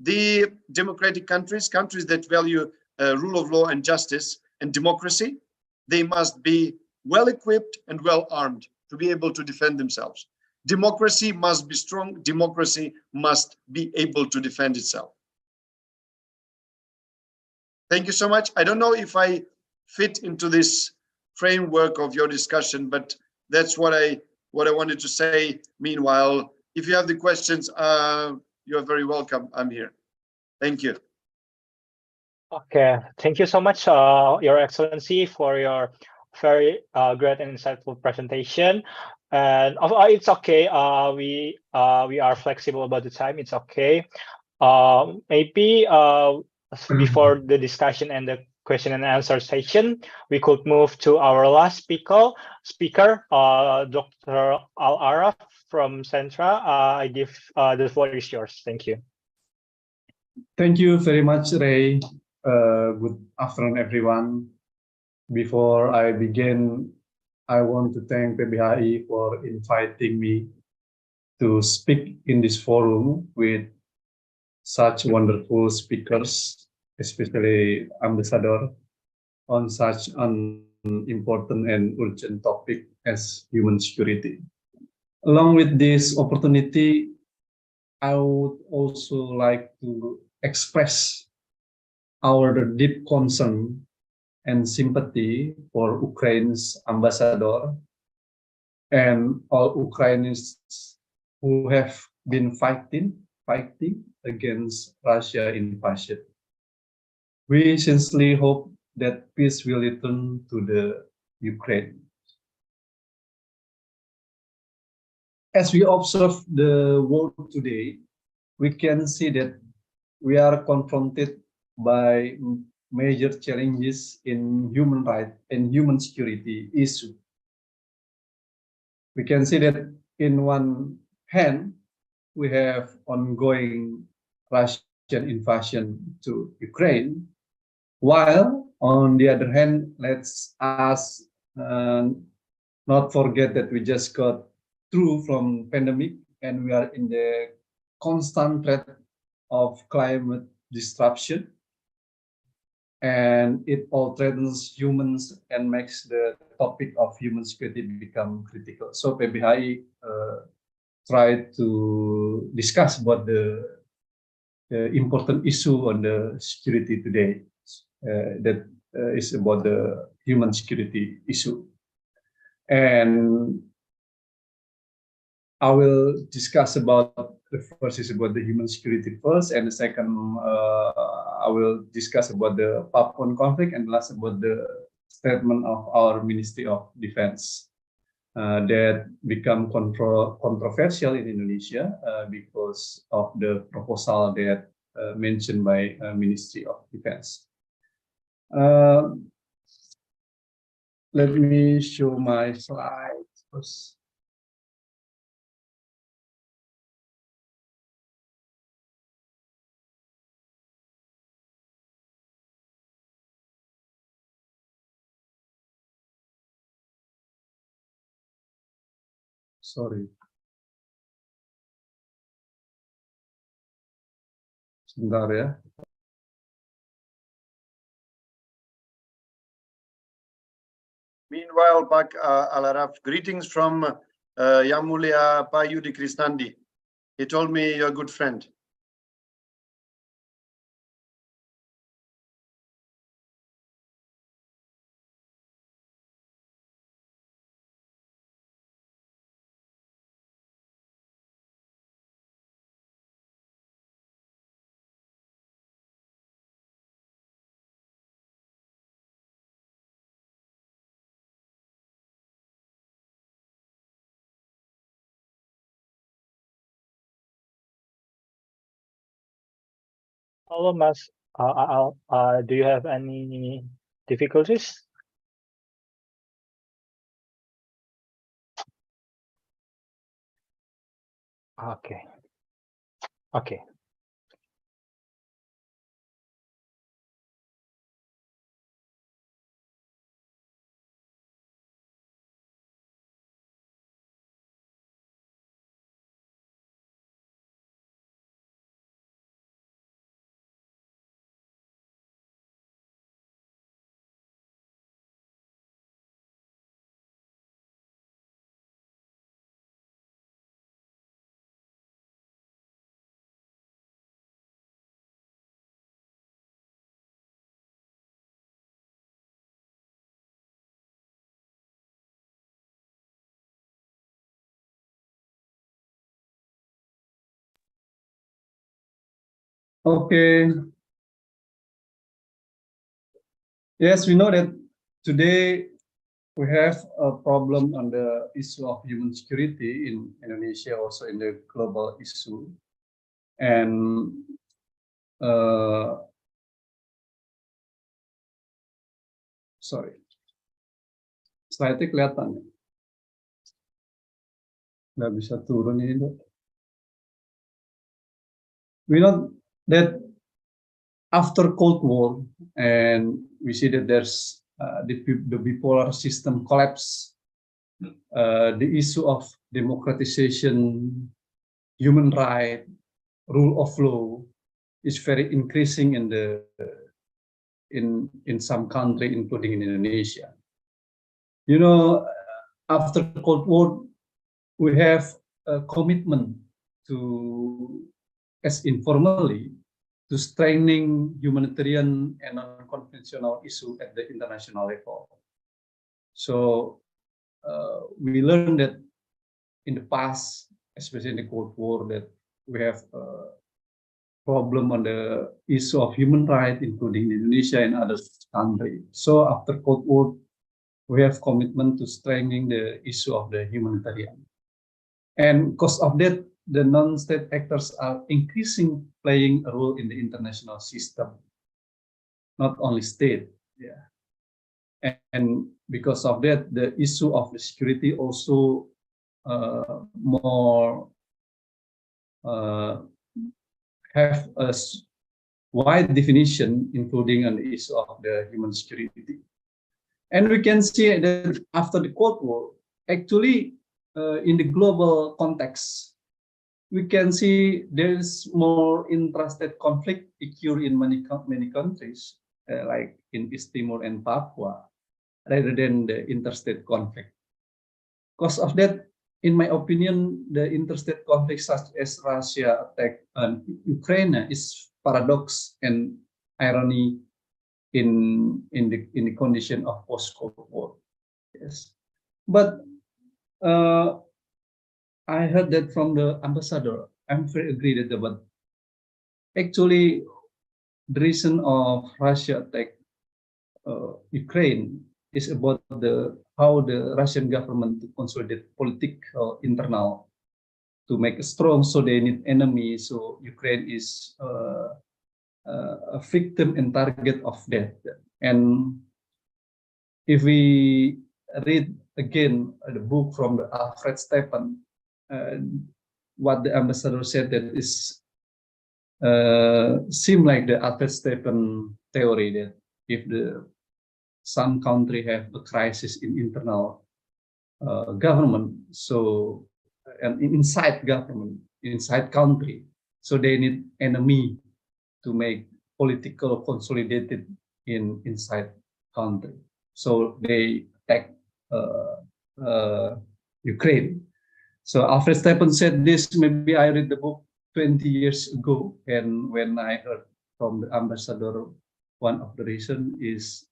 [SPEAKER 6] the democratic countries that value rule of law and justice and democracy. They must be well equipped and well armed to be able to defend themselves. Democracy must be strong. Democracy must be able to defend itself. Thank you so much. I don't know if I fit into this framework of your discussion, but that's what I wanted to say. Meanwhile, if you have the questions, you're very welcome. I'm here. Thank you.
[SPEAKER 4] Okay, thank you so much, Your Excellency, for your very great and insightful presentation. And it's okay. We are flexible about the time. It's okay. Maybe before the discussion and the question and answer session, we could move to our last speaker, Dr. Al-Araf from Centra. I give the floor is yours. Thank you.
[SPEAKER 7] Thank you very much, Ray. Good afternoon, everyone. Before I begin, I want to thank PBHI for inviting me to speak in this forum with such wonderful speakers, especially Ambassador, on such an important and urgent topic as human security. Along with this opportunity, I would also like to express our deep concern and sympathy for Ukraine's ambassador and all Ukrainians who have been fighting against Russia invasion. We sincerely hope that peace will return to the Ukraine. As we observe the world today, we can see that we are confronted by major challenges in human rights and human security issue. We can see that in one hand, we have ongoing Russian invasion to Ukraine, while on the other hand, let's us not forget that we just got through from pandemic and we are in the constant threat of climate disruption, and it all threatens humans and makes the topic of human security become critical. So PBHI tried to discuss about the important issue on the security today, that is about the human security issue. And I will discuss about the first is about the human security first, and the second I will discuss about the Papuan conflict, and last about the statement of our Ministry of Defense. that become controversial in Indonesia because of the proposal that mentioned by Ministry of Defense. Let me show my slides first. Sorry. Sebentar ya.
[SPEAKER 6] Meanwhile, Pak Alaraf, greetings from Yang Mulia Pak Yudi Krisnandi. He told me you're a good friend.
[SPEAKER 4] Hello, Mas. Do you have any difficulties? Okay. Okay.
[SPEAKER 7] Okay. Yes, we know that today we have a problem on the issue of human security in Indonesia, also in the global issue. And sorry, slide-nya kelihatan ya? Nggak bisa turun ini, Dok. We know that after Cold War, and we see that there's the bipolar system collapse, the issue of democratization, human right, rule of law is very increasing in the in some country, including in Indonesia. You know, after Cold War, we have a commitment to, as informally, to strengthening humanitarian and non-conventional issue at the international level. So we learned that in the past, especially in the Cold War, that we have a problem on the issue of human rights, including Indonesia and other countries. So after Cold War, we have commitment to strengthening the issue of the humanitarian. And because of that, the non-state actors are increasing playing a role in the international system, not only state. Yeah. And because of that, the issue of the security also more have a wide definition, including on the issue of the human security. And we can see that after the Cold War, actually, in the global context, we can see there is more intrastate conflict occur in many countries, like in East Timor and Papua, rather than the interstate conflict. Because of that, in my opinion, the interstate conflict such as Russia attack on Ukraine is paradox and irony in the condition of post-Cold War. Yes, but I heard that from the ambassador. I'm very agree that, but actually, the reason of Russia attack Ukraine is about how the Russian government to consolidate political internal to make it strong, so they need enemy. So Ukraine is a victim and target of that. And if we read again the book from the Alfred Stepan, what the ambassador said that is seem like the Alfred Stepan theory that if some country have a crisis in internal government, so and inside government, inside country, so they need enemy to make political consolidated inside country. So they attack Ukraine. So Alfred Stepan said this. Maybe I read the book 20 years ago, and when I heard from the ambassador, one of the reason is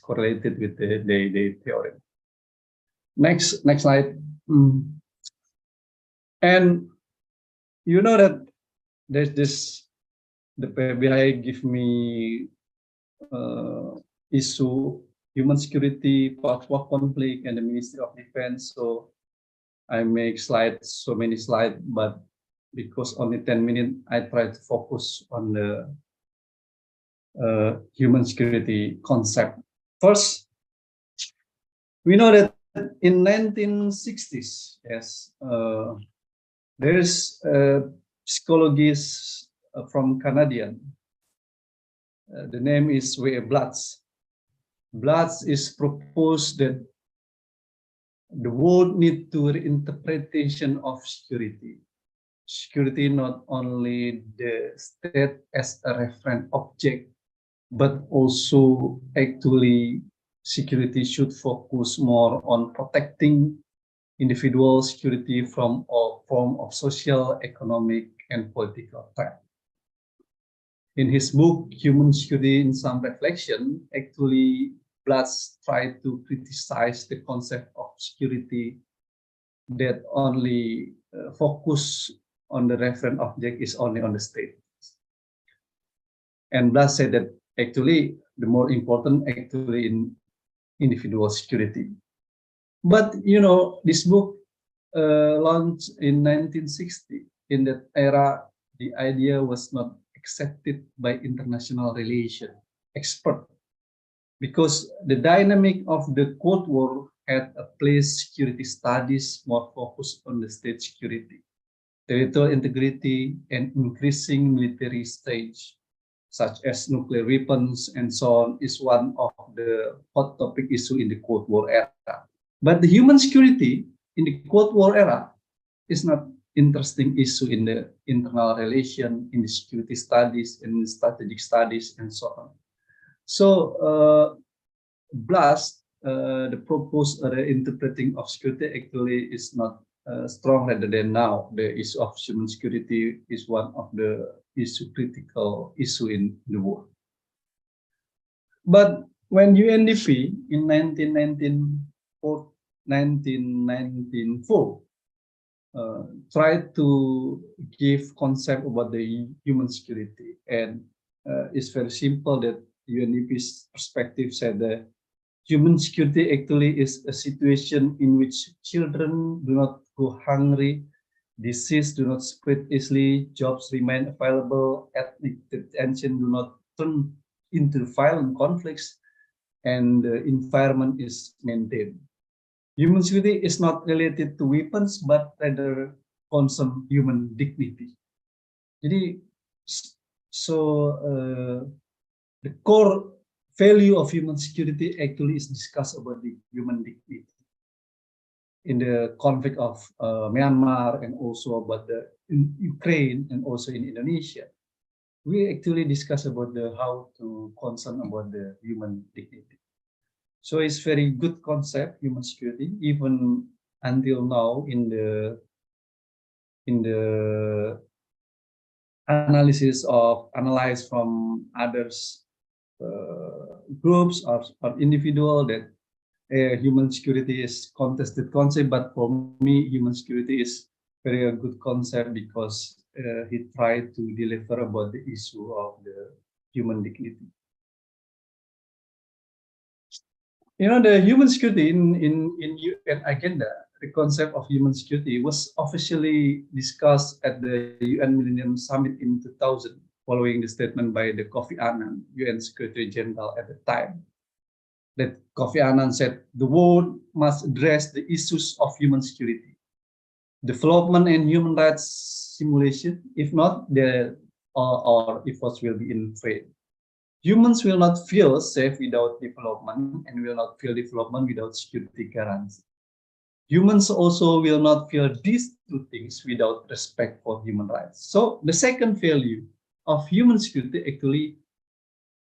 [SPEAKER 7] correlated with the theory. Next slide. And you know that there's this, the PBI give me issue human security, Papua conflict, and the Ministry of Defense. So I make slides, so many slides, but because only 10 minutes, I try to focus on the human security concept. First, we know that in 1960s, yes, there's a psychologist from Canadian. The name is W.A. Blatz. Blatz is proposed that the world need to reinterpretation of security. Security not only the state as a reference object, but also actually security should focus more on protecting individual security from all form of social, economic, and political threat. In his book, Human Security in Some Reflection, actually Blatz tried to criticize the concept of security that only focus on the reference object is only on the state. And Blatz said that actually the more important actually in individual security. But you know, this book launched in 1960. In that era, the idea was not accepted by international relation expert, because the dynamic of the Cold War had a place security studies more focused on the state security, territorial integrity, and increasing military stage, such as nuclear weapons and so on, is one of the hot topic issue in the Cold War era. But the human security in the Cold War era is not interesting issue in the internal relation, in the security studies, in the strategic studies, and so on. So Blatz, the proposed interpreting of security actually is not strong rather than now. The issue of human security is one of the critical issue in the world. But when UNDP in 1994 tried to give concept about the human security, and it's very simple that UNDP's perspective said that human security actually is a situation in which children do not go hungry, disease do not spread easily, jobs remain available, ethnic tension do not turn into violent conflicts, and the environment is maintained. Human security is not related to weapons, but rather concern human dignity. Jadi, so the core value of human security actually is discussed about the human dignity. In the conflict of Myanmar, and also about in Ukraine, and also in Indonesia, we actually discuss about how to concern about the human dignity. So it's very good concept, human security, even until now in the analyze from others groups or individual, that human security is contested concept. But for me, human security is very good concept, because he tried to deliver about the issue of the human dignity. The human security in UN agenda, the concept of human security was officially discussed at the UN Millennium Summit in 2000, following the statement by the Kofi Annan, UN Secretary General at the time, that Kofi Annan said the world must address the issues of human security, development and human rights simulation. If not, our efforts will be in vain. Humans will not feel safe without development and will not feel development without security guarantees. Humans also will not feel these two things without respect for human rights. So the second value of human security actually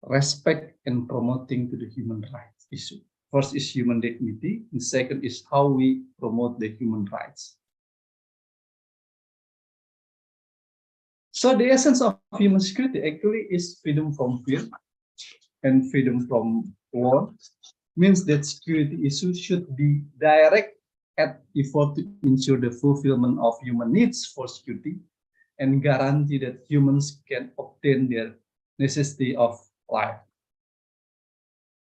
[SPEAKER 7] respect and promoting to the human rights issue. First is human dignity, and second is how we promote the human rights. So the essence of human security actually is freedom from fear and freedom from war, means that security issues should be direct at effort to ensure the fulfillment of human needs for security and guarantee that humans can obtain their necessity of life.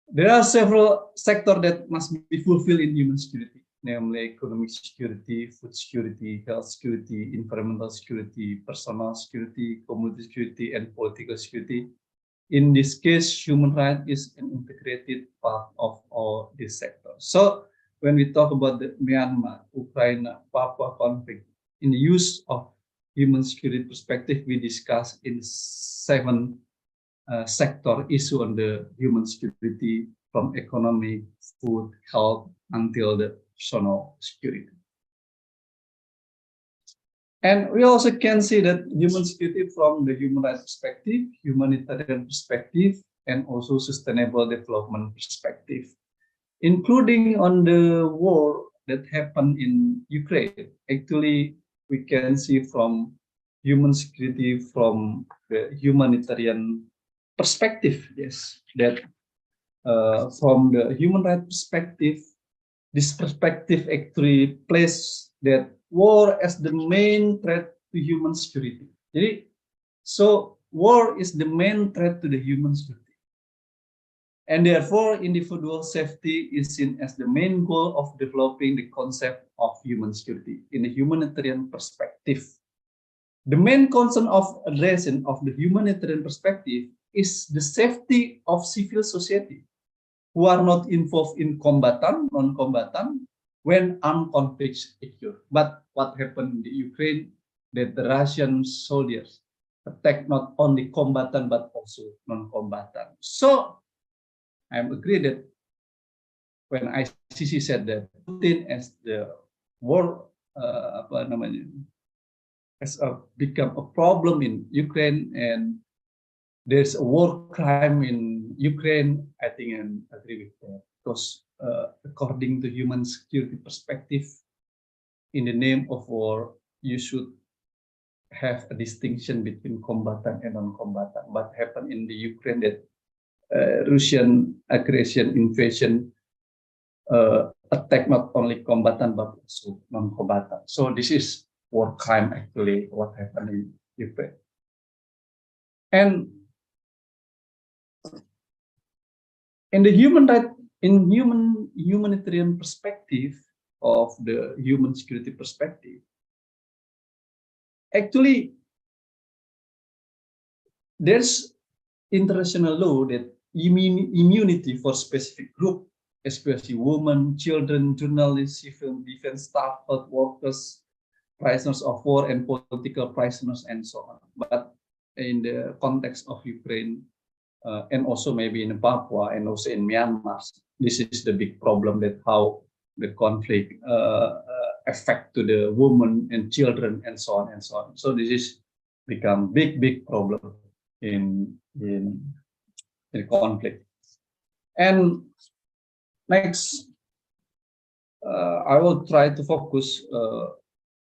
[SPEAKER 7] There are several sectors that must be fulfilled in human security, namely economic security, food security, health security, environmental security, personal security, community security, and political security. In this case, human rights is an integrated part of all these sectors. So when we talk about the Myanmar, Ukraine, Papua conflict, in the use of human security perspective, we discuss in 7 sector issue on the human security, from economic, food, health, until the personal security. And we also can see that human security from the human rights perspective, humanitarian perspective, and also sustainable development perspective, including on the war that happened in Ukraine. Actually, we can see from human security from the humanitarian perspective, yes, that from the human rights perspective, this perspective actually places that war as the main threat to human security. So war is the main threat to the human security. And therefore, individual safety is seen as the main goal of developing the concept of human security in a humanitarian perspective. The main concern of addressing of the humanitarian perspective is the safety of civil society who are not involved in combatant, non-combatant, when armed conflicts occur. But what happened in the Ukraine, that the Russian soldiers attack not only combatant but also non-combatant. So I agree that when ICC said that Putin as the war become a problem in Ukraine and there's a war crime in Ukraine, I think I agree with that, because according to human security perspective, in the name of war, you should have a distinction between combatant and non-combatant. What happened in the Ukraine, that Russian aggression, invasion, attack not only combatant but also non-combatant. So this is war crime actually, what happened in Ukraine. And in the humanitarian perspective of the human security perspective, actually there's international law that immunity for specific group, especially women, children, journalists, civil defense staff, health workers, prisoners of war, and political prisoners, and so on. But in the context of Ukraine, and also maybe in Papua and also in Myanmar, this is the big problem, that how the conflict affect to the women and children and so on and so on. So this is become big problem in the conflict. And next, I will try to focus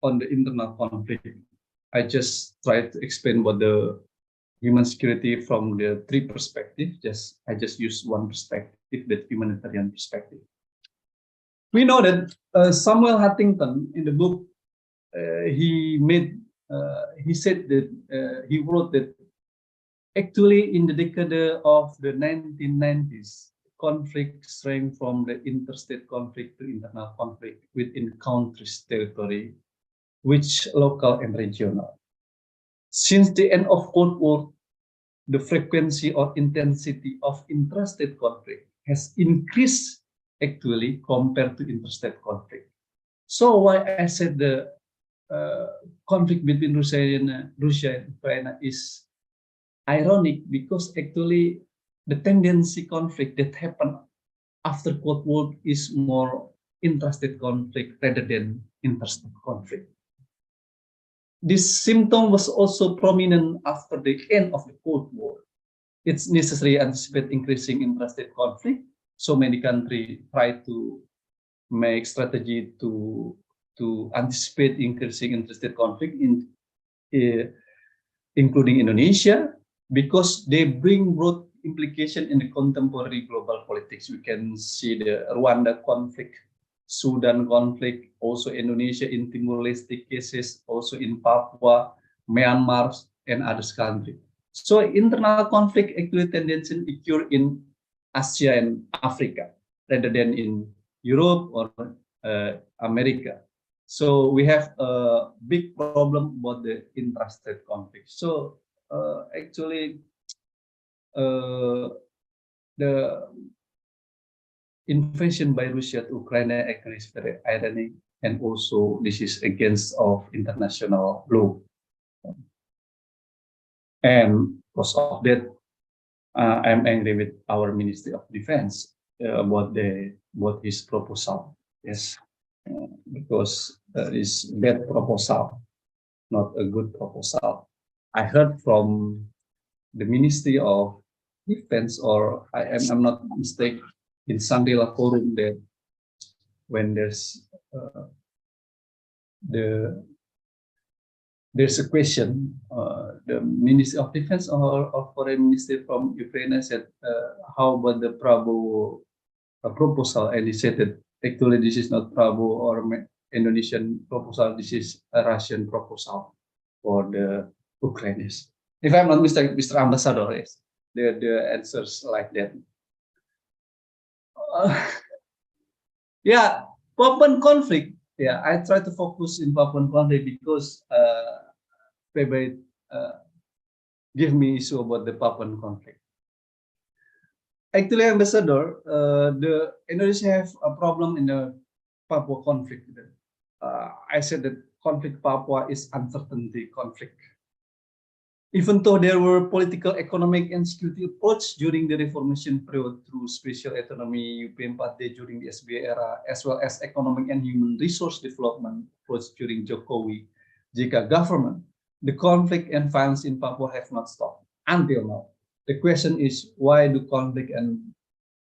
[SPEAKER 7] on the internal conflict. I just try to explain what the human security from the 3 perspectives. I just use one perspective, that humanitarian perspective. We know that Samuel Huntington in the book, he said that he wrote that actually in the decade of the 1990s, conflict straying from the interstate conflict to internal conflict within countries' territory, which local and regional. Since the end of Cold War, the frequency or intensity of interstate conflict has increased actually compared to interstate conflict. So why I said the conflict between Russia and Ukraine is ironic, because actually the tendency conflict that happened after Cold War is more interstate conflict rather than interstate conflict. This symptom was also prominent after the end of the Cold War. It's necessary to anticipate increasing interstate conflict. So many countries try to make strategy to anticipate increasing interstate conflict, including Indonesia, because they bring broad implication in the contemporary global politics. We can see the Rwanda conflict, Sudan conflict, also Indonesia in Timor-Leste cases, also in Papua, Myanmar, and other countries. So internal conflict actually tendency occur in Asia and Africa rather than in Europe or America. So we have a big problem about the interstate conflict. So actually, the invasion by Russia to Ukraine actually is very ironic, and also this is against of international law. And because of that, I'm angry with our Ministry of Defense about his proposal. Yes, because is bad proposal, not a good proposal. I heard from the Ministry of Defense, or I'm not mistaken, in Sandila Forum, that when there's a question, the Ministry of Defense or Foreign Ministry from Ukraine said, how about the Prabowo proposal? And he said that actually this is not Prabowo or Indonesian proposal, this is a Russian proposal for the Ukrainians. If I'm not mistaken, Mr. Ambassador, yes, the answers like that. Yeah, Papuan conflict. Yeah, I try to focus in Papuan conflict because favorite give me issue about the Papuan conflict. Actually, Ambassador, the Indonesia have a problem in the Papua conflict. I said that conflict Papua is uncertainty conflict. Even though there were political, economic, and security approach during the reformation period through special autonomy, UP4D during the SBY era, as well as economic and human resource development approach during Jokowi JK government, the conflict and violence in Papua have not stopped until now. The question is, why do conflict and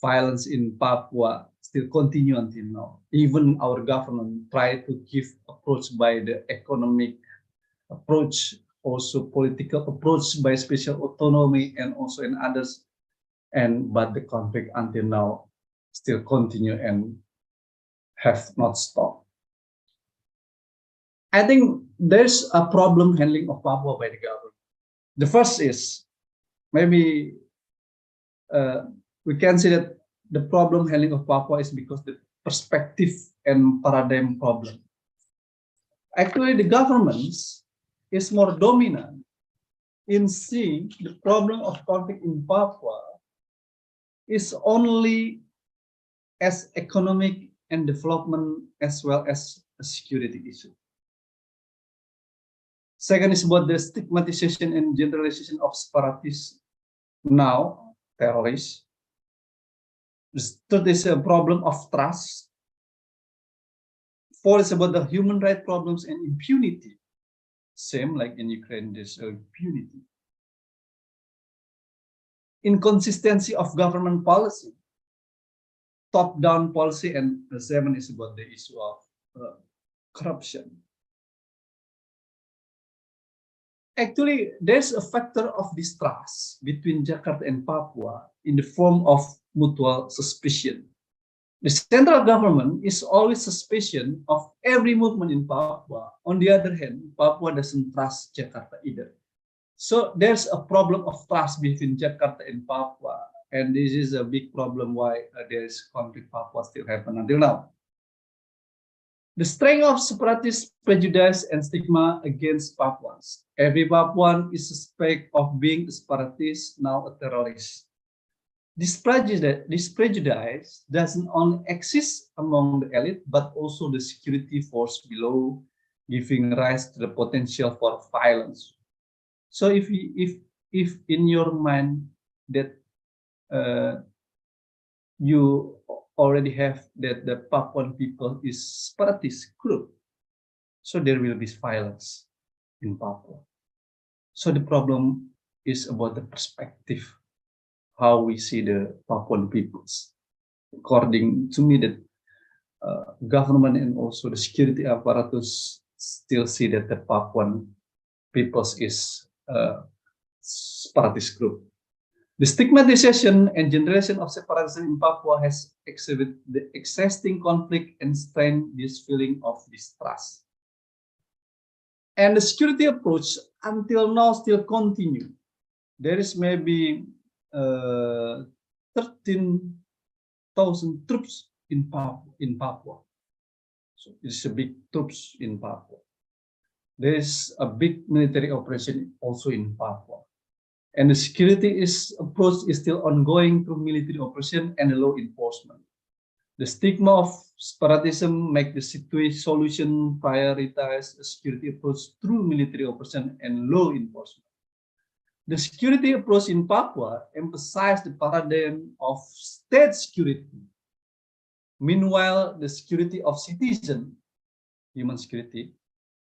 [SPEAKER 7] violence in Papua still continue until now? Even our government try to give approach by the economic approach, also political approach by special autonomy, and also in others, but the conflict until now still continue and have not stopped. I think there's a problem handling of Papua by the government. The first is maybe we can say that the problem handling of Papua is because the perspective and paradigm problem. Actually, the governments is more dominant in seeing the problem of conflict in Papua is only as economic and development as well as a security issue. Second is about the stigmatization and generalization of separatists, now terrorists. The third is a problem of trust. Fourth is about the human rights problems and impunity. Same like in Ukraine, there's impunity. Inconsistency of government policy, top-down policy, and the seventh is about the issue of corruption. Actually, there's a factor of distrust between Jakarta and Papua in the form of mutual suspicion. The central government is always suspicion of every movement in Papua. On the other hand, Papua doesn't trust Jakarta either. So there's a problem of trust between Jakarta and Papua, and this is a big problem why there is conflict Papua still happen until now. The strength of separatist prejudice and stigma against Papuans. Every Papuan is suspect of being a separatist, now a terrorist. This prejudice doesn't only exist among the elite, but also the security force below, giving rise to the potential for violence. So if in your mind that you already have that the Papuan people is separatist group, so there will be violence in Papua. So the problem is about the perspective, how we see the Papuan peoples. According to me, that government and also the security apparatus still see that the Papuan peoples is separatist group. The stigmatization and generation of separatism in Papua has exhibited the existing conflict and strained this feeling of distrust. And the security approach until now still continue. There is maybe 13,000 troops in Papua. So it's a big troops in Papua. There is a big military operation also in Papua. And the security approach is still ongoing through military operation and law enforcement. The stigma of separatism make the solution prioritize a security approach through military operation and law enforcement. The security approach in Papua emphasized the paradigm of state security. Meanwhile, the security of citizen, human security,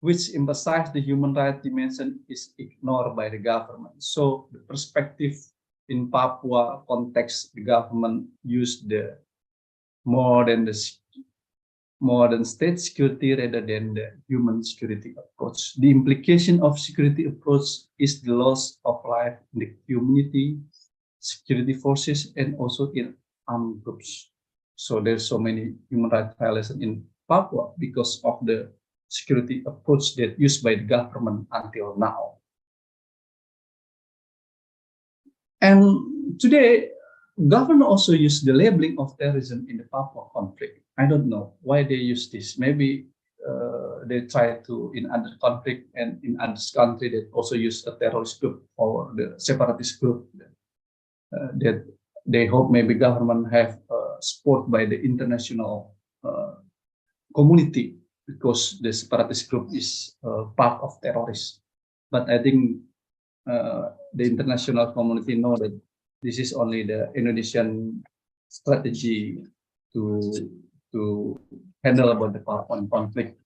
[SPEAKER 7] which emphasized the human rights dimension, is ignored by the government. So the perspective in Papua context, the government used the more than state security rather than the human security approach. The implication of security approach is the loss of life in the community, security forces, and also in armed groups. So there's so many human rights violations in Papua because of the security approach that used by the government until now. And today, government also use the labeling of terrorism in the Papua conflict. I don't know why they use this. Maybe they try to, in other conflict and in other country, they also use a terrorist group or the separatist group that they hope maybe government have support by the international community, because the separatist group is part of terrorists. But I think the international community know that this is only the Indonesian strategy to handle about the Papuan conflict.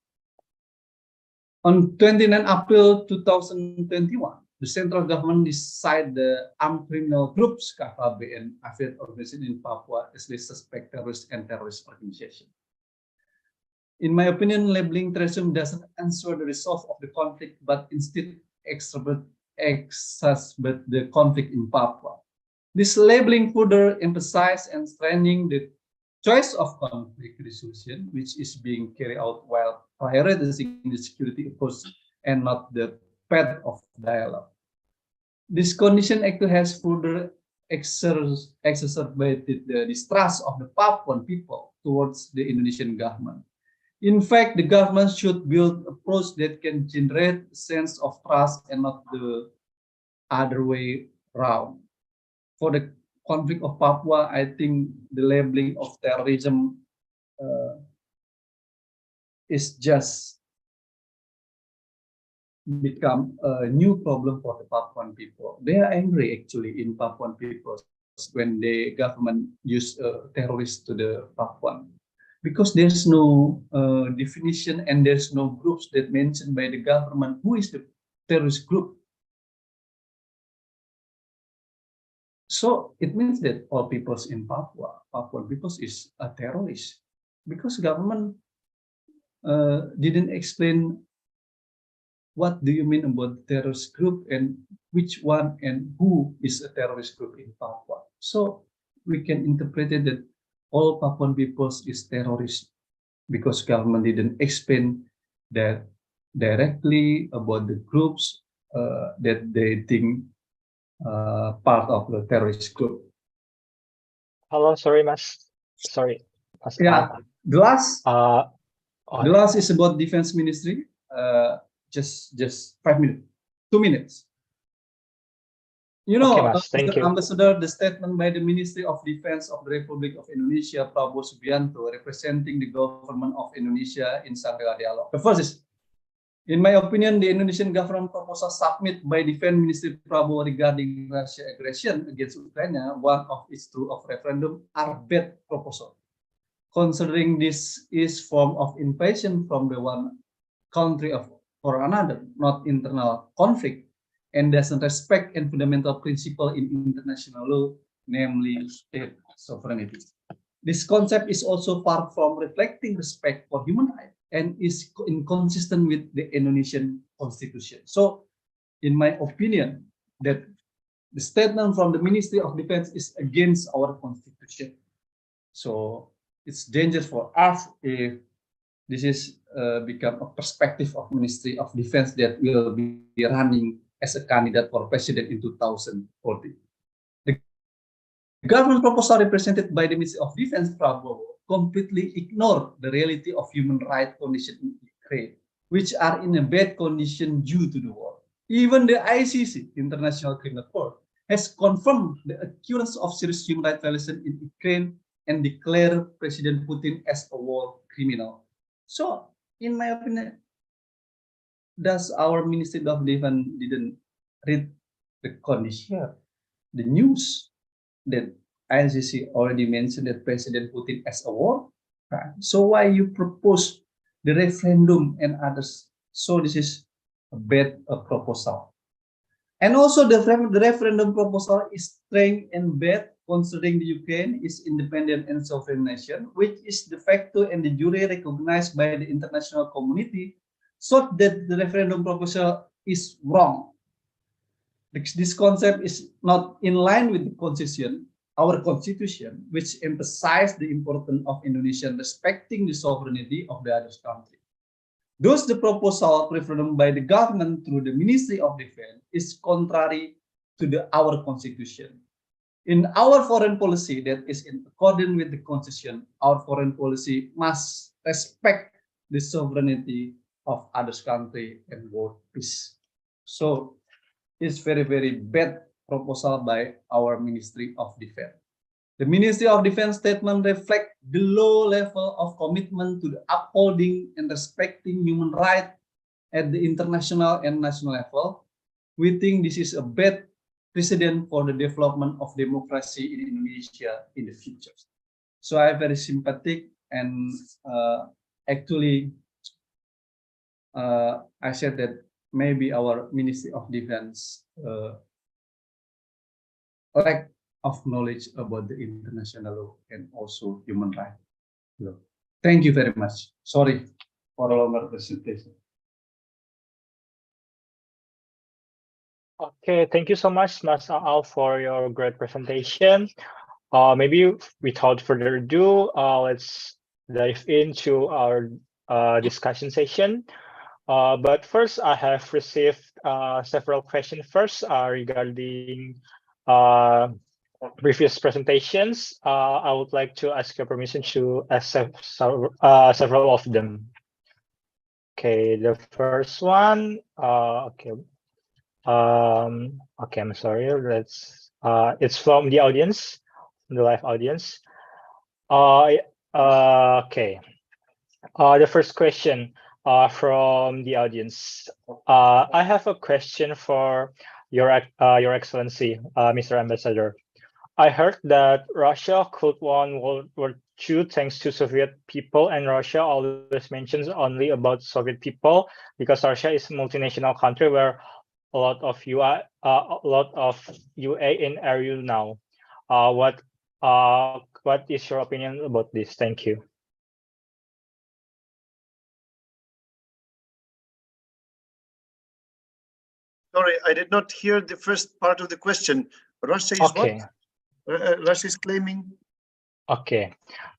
[SPEAKER 7] On 29 April 2021, the central government decided the armed criminal groups, KKB and affiliate organizations in Papua as they suspect terrorist and terrorist organization. In my opinion, labeling terrorism doesn't answer the resolve of the conflict, but instead exacerbate the conflict in Papua. This labeling further emphasizes and strengthening the choice of conflict resolution, which is being carried out while prioritizing the security approach and not the path of dialogue. This condition actually has further exacerbated the distrust of the Papuan people towards the Indonesian government. In fact, the government should build an approach that can generate a sense of trust and not the other way around. For the conflict of Papua, I think the labeling of terrorism is just become a new problem for the Papuan people. They are angry actually in Papuan people when the government use terrorists to the Papuan, because there's no definition and there's no groups that mentioned by the government who is the terrorist group. So it means that all peoples in Papuan peoples is a terrorist, because government didn't explain what do you mean about terrorist group and which one and who is a terrorist group in Papua. So we can interpret it that all Papuan peoples is terrorist because government didn't explain that directly about the groups that they think part of the terrorist group.
[SPEAKER 4] Hello, sorry, Mas. Sorry, Mas.
[SPEAKER 7] Yeah, the last
[SPEAKER 4] The
[SPEAKER 7] last is about defense ministry. Just 5 minutes, 2 minutes. You
[SPEAKER 4] Okay,
[SPEAKER 7] know,
[SPEAKER 4] Mas. Thank you.
[SPEAKER 7] Ambassador, the statement by the Ministry of Defense of the Republic of Indonesia, Prabowo Subianto, representing the government of Indonesia in Shanghai Dialogue. The first is, in my opinion, the Indonesian government proposal submitted by Defense Ministry Prabowo regarding Russia aggression against Ukraine, one of its two of referendum, are bad proposal. Considering this is form of invasion from the one country or another, not internal conflict, and doesn't respect a fundamental principle in international law, namely state sovereignty. This concept is also far from reflecting respect for human rights and is inconsistent with the Indonesian constitution. So, in my opinion, that the statement from the Ministry of Defense is against our constitution. So, it's dangerous for us if this is become a perspective of Ministry of Defense that will be running as a candidate for president in 2040. The government proposal represented by the Ministry of Defense Prabowo completely ignore the reality of human rights condition in Ukraine, which are in a bad condition due to the war. Even the ICC, International Criminal Court, has confirmed the occurrence of serious human rights violations in Ukraine and declared President Putin as a war criminal. So, in my opinion, does our Ministry of Defense didn't read the condition, the news that ICC already mentioned that President Putin as a war? Right? So why you propose the referendum and others? So this is a bad proposal. And also the referendum proposal is strange and bad considering the Ukraine is independent and sovereign nation, which is de facto and de jure recognized by the international community, so that the referendum proposal is wrong. This concept is not in line with the constitution, our constitution, which emphasizes the importance of Indonesian respecting the sovereignty of the other country. Thus, the proposal referendum by the government through the Ministry of Defense is contrary to our constitution. In our foreign policy that is in accordance with the constitution, our foreign policy must respect the sovereignty of other country and world peace. So it's very, very bad proposal by our Ministry of Defense. The Ministry of Defense statement reflects the low level of commitment to the upholding and respecting human rights at the international and national level. We think this is a bad precedent for the development of democracy in Indonesia in the future. So I'm very sympathetic and actually I said that maybe our Ministry of Defense lack of knowledge about the international law and also human rights law. Thank you very much. Sorry for a longer presentation.
[SPEAKER 4] Okay, thank you so much, Mas Al, for your great presentation. Maybe without further ado, let's dive into our discussion session. But first, I have received several questions first regarding previous presentations. I would like to ask your permission to accept several of them. Okay, the first one. Okay. Okay, I'm sorry. Let's. It's from the audience, the live audience. Okay. The first question from the audience. I have a question for your Excellency, Mr. Ambassador. I heard that Russia could won World War II thanks to Soviet people, and Russia always mentions only about Soviet people because Russia is a multinational country where a lot of UA in area now. What is your opinion about this? Thank you.
[SPEAKER 6] Sorry, I did not hear the first part of the question. Russia is
[SPEAKER 4] Okay.
[SPEAKER 6] what? Russia is claiming.
[SPEAKER 4] Okay.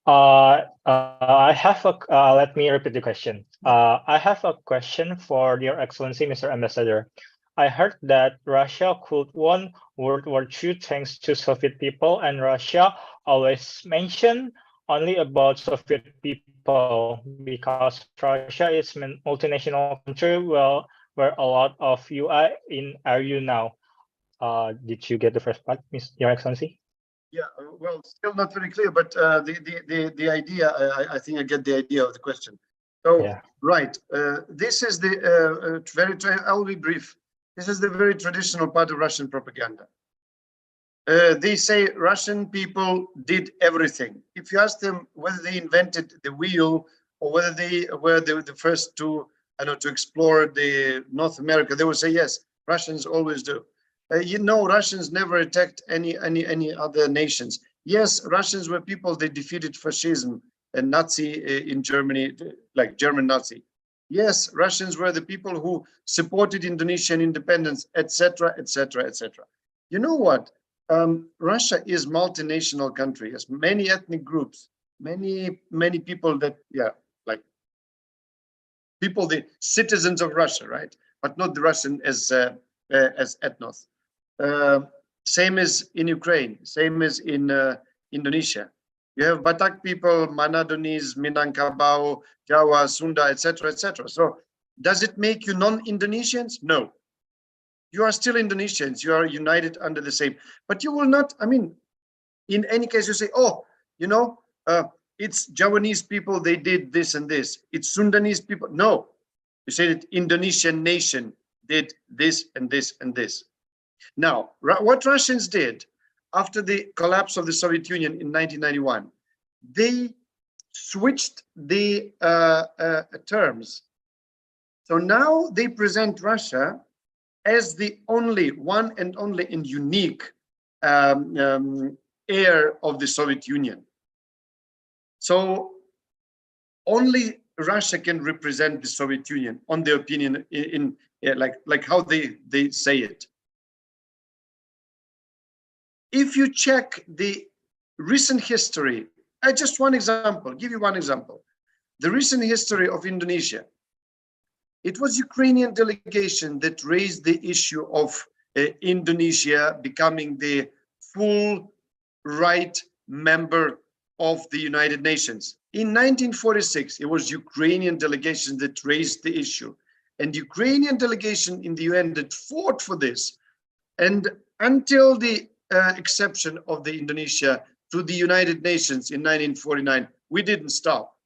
[SPEAKER 4] I have a. Let me repeat the question. I have a question for Your Excellency, Mr. Ambassador. I heard that Russia could won World War II thanks to Soviet people, and Russia always mention only about Soviet people because Russia is a multinational country where a lot of UI are you now. Did you get the first part, Your Excellency?
[SPEAKER 6] Yeah, well, still not very clear, but the idea, I think I get the idea of the question. So,
[SPEAKER 4] Yeah.
[SPEAKER 6] right, this is the I'll be brief. This is the very traditional part of Russian propaganda. They say Russian people did everything. If you ask them whether they invented the wheel or whether they were the first to, to explore the North America, they will say yes. Russians always do. Russians never attacked any other nations. Yes, Russians were people, they defeated fascism and Nazi in Germany, like German Nazi. Yes, Russians were the people who supported Indonesian independence, etc., etc., etc. You know what? Russia is multinational country, has many ethnic groups, many people that, like people, the citizens of Russia, right? But not the Russian as ethnos. Same as in Ukraine, same as in Indonesia. You have Batak people, Manadonese, Minangkabau, Jawa, Sunda, etc., etc. So does it make you non-Indonesians? No. You are still Indonesians. You are united under the same, but you will not, in any case, you say, oh, it's Javanese people, they did this and this. It's Sundanese people. No, you say that Indonesian nation did this and this and this. Now, what Russians did after the collapse of the Soviet Union in 1991, they switched the terms. So now they present Russia as the only one and only and unique heir of the Soviet Union. So only Russia can represent the Soviet Union, on their opinion, in like how they say it. If you check the recent history, just one example, give you one example. The recent history of Indonesia. It was Ukrainian delegation that raised the issue of Indonesia becoming the full right member of the United Nations. In 1946, it was Ukrainian delegation that raised the issue, and Ukrainian delegation in the UN that fought for this. And until the exception of the Indonesia to the United Nations in 1949, we didn't stop.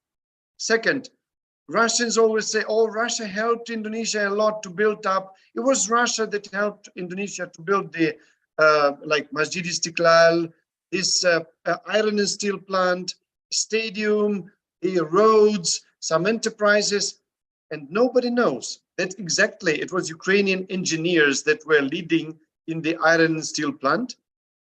[SPEAKER 6] Second, Russians always say, oh, Russia helped Indonesia a lot to build up. It was Russia that helped Indonesia to build the like Masjid Istiqlal, this iron and steel plant, stadium, the roads, some enterprises, and nobody knows that exactly it was Ukrainian engineers that were leading in the iron and steel plant.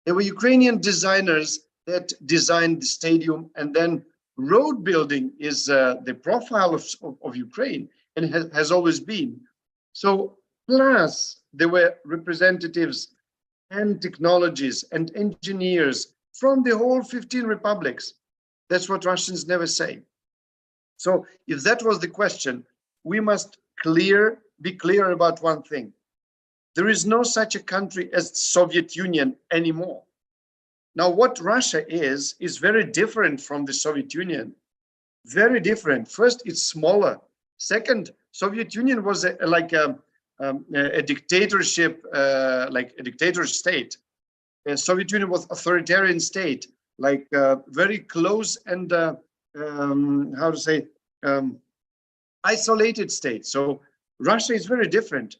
[SPEAKER 6] There were Ukrainian designers that designed the stadium, and then road building is the profile of Ukraine, and has always been. So plus there were representatives and technologies and engineers from the whole 15 republics. That's what Russians never say. So if that was the question, we must be clear about one thing. There is no such a country as Soviet Union anymore. Now, what Russia is very different from the Soviet Union. Very different. First, it's smaller. Second, Soviet Union was like a dictatorship, like a dictator state. Soviet Union was authoritarian state, like very close and isolated state. So Russia is very different.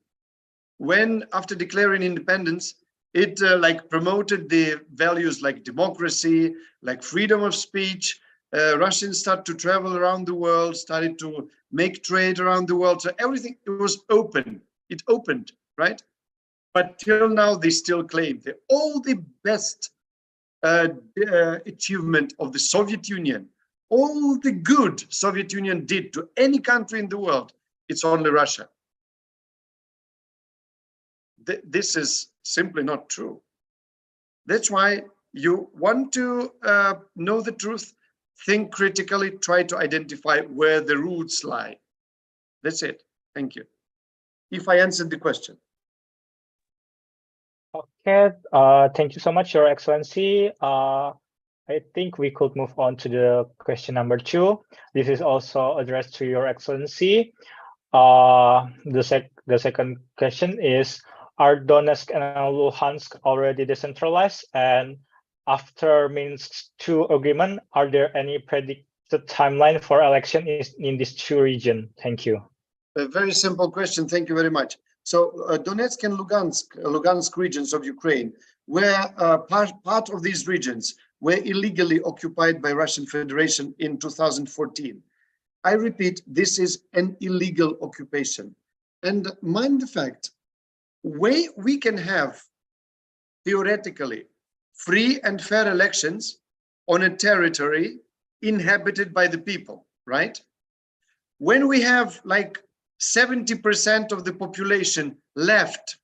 [SPEAKER 6] When after declaring independence, it like promoted the values like democracy, like freedom of speech. Russians started to travel around the world, started to make trade around the world. So everything, it was open. It opened, right? But till now, they still claim that all the best achievement of the Soviet Union, all the good Soviet Union did to any country in the world, it's only Russia. This is simply not true. That's why you want to know the truth, think critically, try to identify where the roots lie. That's it. Thank you. If I answered the question.
[SPEAKER 4] Okay, thank you so much, Your Excellency. I think we could move on to the question number 2. This is also addressed to Your Excellency. The second question is, are Donetsk and Luhansk already decentralized? And after Minsk II agreement, are there any predicted timeline for election in these two regions? Thank you.
[SPEAKER 6] A very simple question. Thank you very much. So Donetsk and Lugansk regions of Ukraine, where part of these regions were illegally occupied by Russian Federation in 2014. I repeat, this is an illegal occupation. And mind the fact, we can have theoretically free and fair elections on a territory inhabited by the people, right? When we have like 70% of the population left,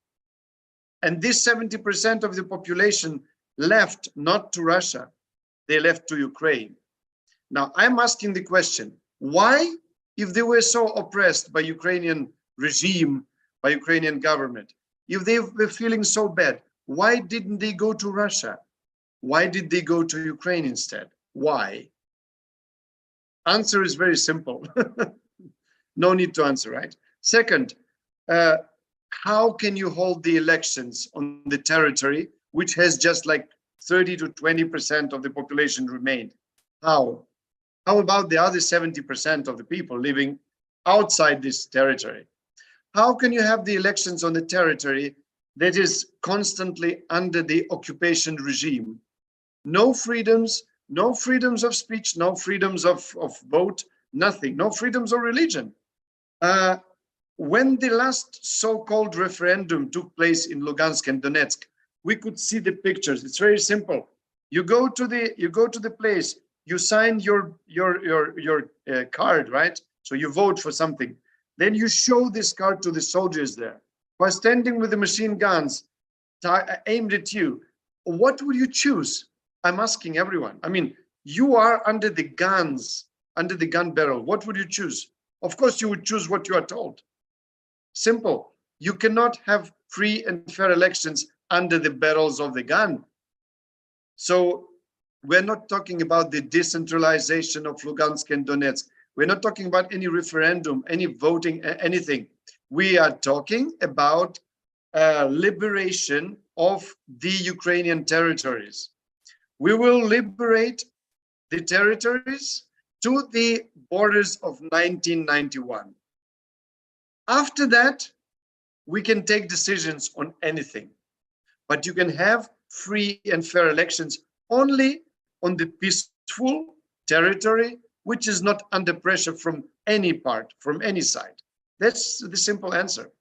[SPEAKER 6] and this 70% of the population left not to Russia, they left to Ukraine. Now, I'm asking the question, why, if they were so oppressed by Ukrainian regime, by Ukrainian government, if they were feeling so bad, why didn't they go to Russia? Why did they go to Ukraine instead? Why? Answer is very simple. No need to answer, right? Second, how can you hold the elections on the territory which has just like 30 to 20% of the population remained? How? How about the other 70% of the people living outside this territory? How can you have the elections on the territory that is constantly under the occupation regime? No freedoms of speech, no freedoms of vote, nothing, no freedoms of religion. When the last so-called referendum took place in Lugansk and Donetsk, we could see the pictures. It's very simple. You go to the place, you sign your card, right? So you vote for something. Then you show this card to the soldiers there, who are standing with the machine guns aimed at you. What would you choose? I'm asking everyone. I mean, you are under the guns, under the gun barrel. What would you choose? Of course, you would choose what you are told. Simple. You cannot have free and fair elections under the barrels of the gun. So we're not talking about the decentralization of Lugansk and Donetsk. We're not talking about any referendum, any voting, anything. We are talking about liberation of the Ukrainian territories. We will liberate the territories to the borders of 1991. After that, we can take decisions on anything, but you can have free and fair elections only on the peaceful territory, which is not under pressure from any part, from any side. That's the simple answer.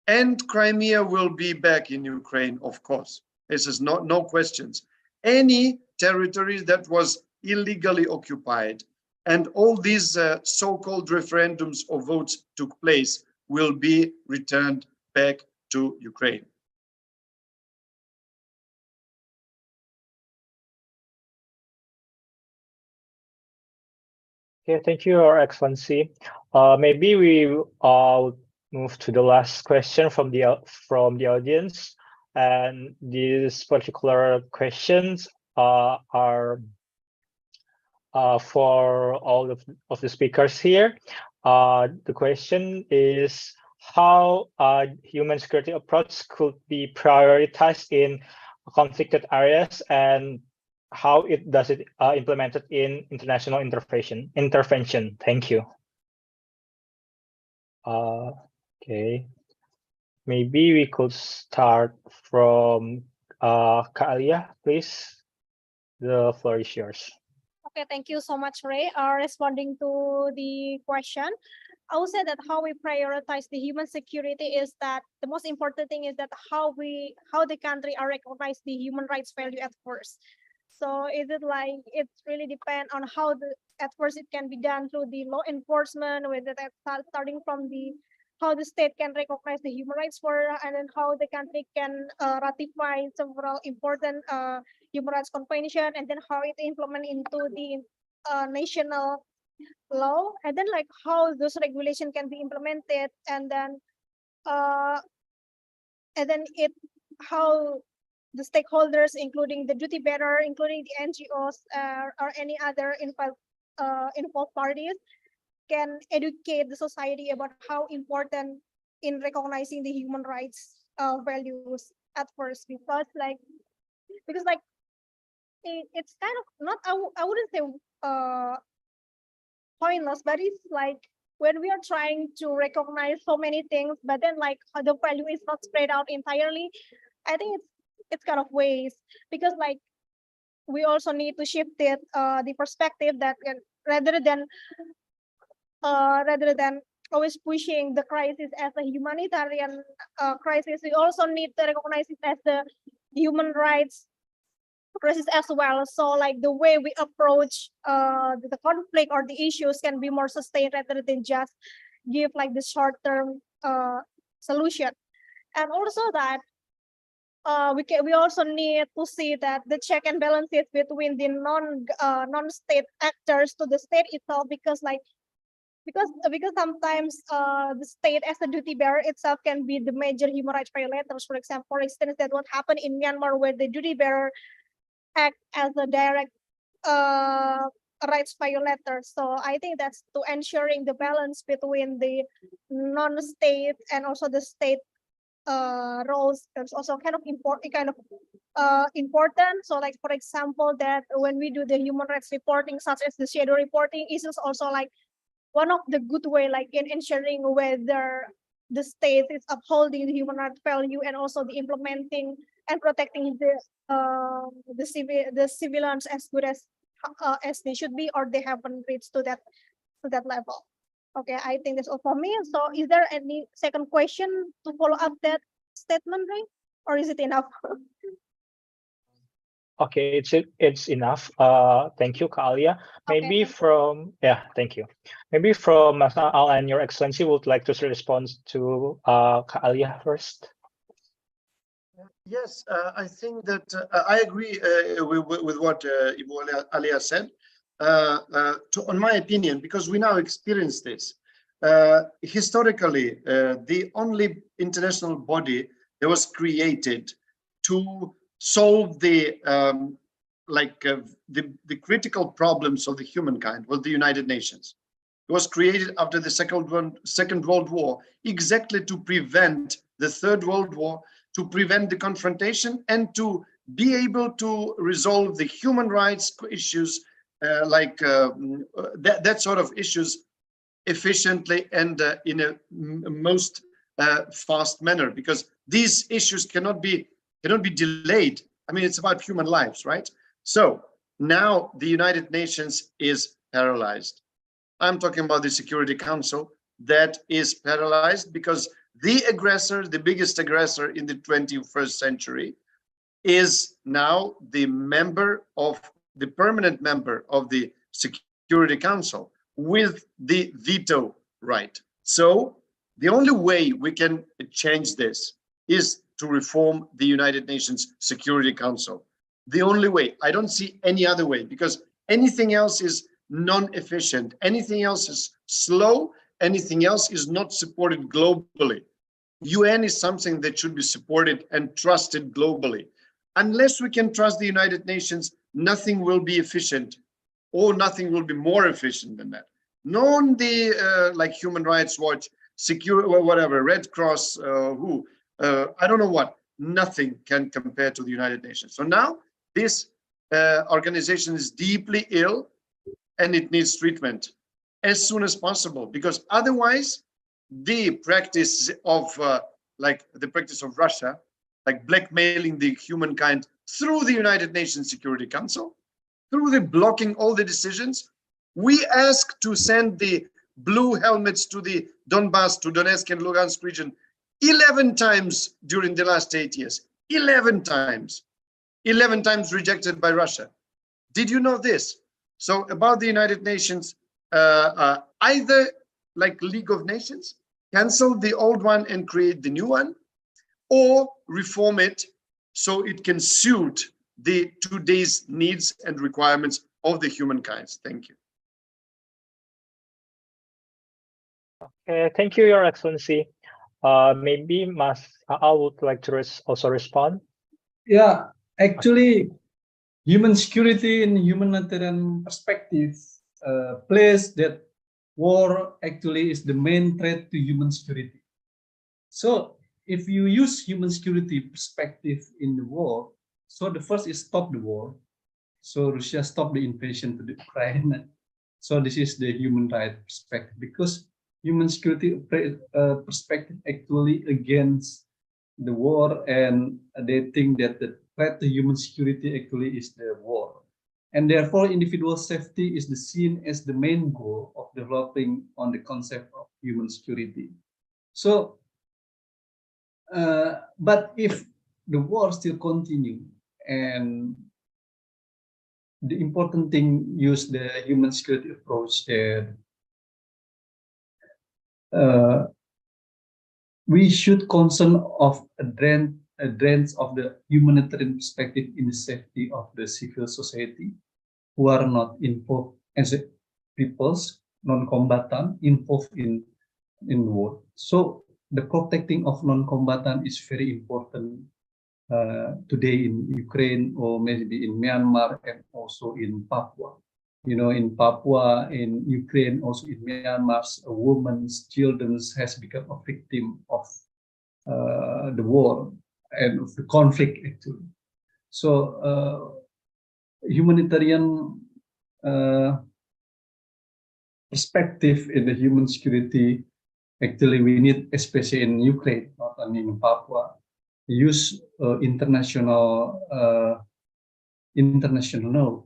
[SPEAKER 6] And Crimea will be back in Ukraine, of course. This is no questions. Any territory that was illegally occupied and all these so-called referendums or votes took place will be returned back to Ukraine.
[SPEAKER 4] Okay, thank you, Your Excellency. Maybe we move to the last question from the audience, and these particular questions are for all of the speakers here. The question is how human security approach could be prioritized in conflicted areas, and how does it implemented in international intervention? Thank you. Okay, maybe we could start from Kak Alia, please. The floor is yours.
[SPEAKER 5] Okay, thank you so much, Ray. Responding to the question, I would say that how we prioritize the human security is that the most important thing is that how the country are recognize the human rights value at first. So is it like it really depends on how at first it can be done through the law enforcement, with it starting from the how the state can recognize the human rights and then how the country can ratify several important human rights convention, and then how it implement into the national law, and then like how those regulation can be implemented, and then it how the stakeholders, including the duty bearer, including the NGOs, or any other involved parties, can educate the society about how important in recognizing the human rights values at first, because like it's kind of not, I wouldn't say pointless, but it's like when we are trying to recognize so many things, but then like the value is not spread out entirely, I think it's kind of waste, because like we also need to shift it, the perspective that rather than always pushing the crisis as a humanitarian crisis, we also need to recognize it as the human rights crisis as well. So like the way we approach the conflict or the issues can be more sustained rather than just give like the short-term solution. And also that we also need to see that the check and balances between the non-state actors to the state itself, because sometimes the state as a duty bearer itself can be the major human rights violators. For instance, that what happened in Myanmar, where the duty bearer act as a direct rights violator. So I think that's to ensuring the balance between the non-state and also the state roles. That's also kind of important. So like, for example, that when we do the human rights reporting, such as the shadow reporting, is also like one of the good way, like in ensuring whether the state is upholding the human rights value and also the implementing and protecting the civilians as good as they should be, or they haven't reached to that level. Okay, I think that's all for me. So is there any second question to follow up that statement, Ray? Or is it enough?
[SPEAKER 4] Okay, it's enough. Thank you, Kaalia. Maybe
[SPEAKER 5] Okay.
[SPEAKER 4] thank you. Maybe from Mas Al and Your Excellency would like to respond to Kaalia first.
[SPEAKER 6] Yes, I think that I agree with what Ibu Alia said. On my opinion, because we now experience this. Historically, the only international body that was created to solve the critical problems of the humankind was the United Nations. It was created after the Second World War, exactly to prevent the Third World War, to prevent the confrontation, and to be able to resolve the human rights issues, that sort of issues efficiently and in a most fast manner, because these issues cannot be delayed. I mean, it's about human lives, right? So now the United Nations is paralyzed. I'm talking about the Security Council that is paralyzed because the aggressor, the biggest aggressor in the 21st century, is now the permanent member of the Security Council with the veto right. So the only way we can change this is to reform the United Nations Security Council. The only way. I don't see any other way, because anything else is non-efficient. Anything else is slow. Anything else is not supported globally. UN is something that should be supported and trusted globally. Unless we can trust the United Nations, nothing will be efficient, or nothing will be more efficient than that. None the like Human Rights Watch, Secure, whatever, Red Cross, I don't know what. Nothing can compare to the United Nations. So now this organization is deeply ill, and it needs treatment as soon as possible, because otherwise the practice of Russia, like blackmailing the humankind through the United Nations Security Council, through the blocking all the decisions. We ask to send the blue helmets to the Donbass, to Donetsk and Lugansk region 11 times during the last 8 years. 11 times. 11 times rejected by Russia. Did you know this? So about the United Nations, either like League of Nations, cancel the old one and create the new one, or reform it so it can suit the today's needs and requirements of the humankind. Thank you.
[SPEAKER 4] Okay, thank you, Your Excellency. Maybe I would like to also respond.
[SPEAKER 7] Yeah, actually, human security in humanitarian perspective place that war actually is the main threat to human security. So if you use human security perspective in the war, so the first is stop the war. So Russia stopped the invasion to the Ukraine. So this is the human right perspective, because human security perspective actually against the war, and they think that the threat to human security actually is the war. And therefore, individual safety is seen as the main goal of developing on the concept of human security. So, but if the war still continue, and the important thing use the human security approach that we should concern of advance of the humanitarian perspective in the safety of the civil society who are not involved as a peoples, non-combatant involved in war. So the protecting of non-combatant is very important today in Ukraine, or maybe in Myanmar, and also in Papua. You know, in Papua, in Ukraine, also in Myanmar, women, children has become a victim of the war and of the conflict actually. So humanitarian perspective in the human security, actually we need, especially in Ukraine, not only in Papua, use international law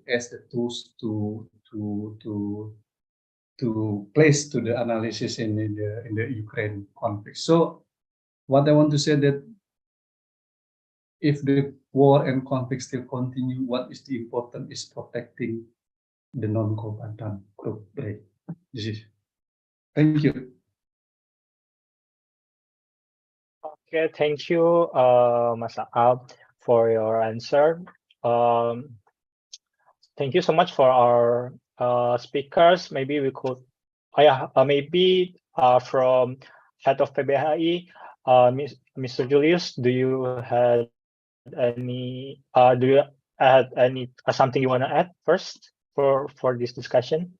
[SPEAKER 7] as the tools to place to the analysis in the Ukraine conflict. So what I want to say that if the war and conflict still continue, what is the important is protecting the non-combatant group. Right? This is. Thank you.
[SPEAKER 4] Okay, thank you, Mas Aab, for your answer. Thank you so much for our speakers. Maybe we could, maybe from head of PBHI, Mr. Julius, do you have any something you want to add first for this discussion?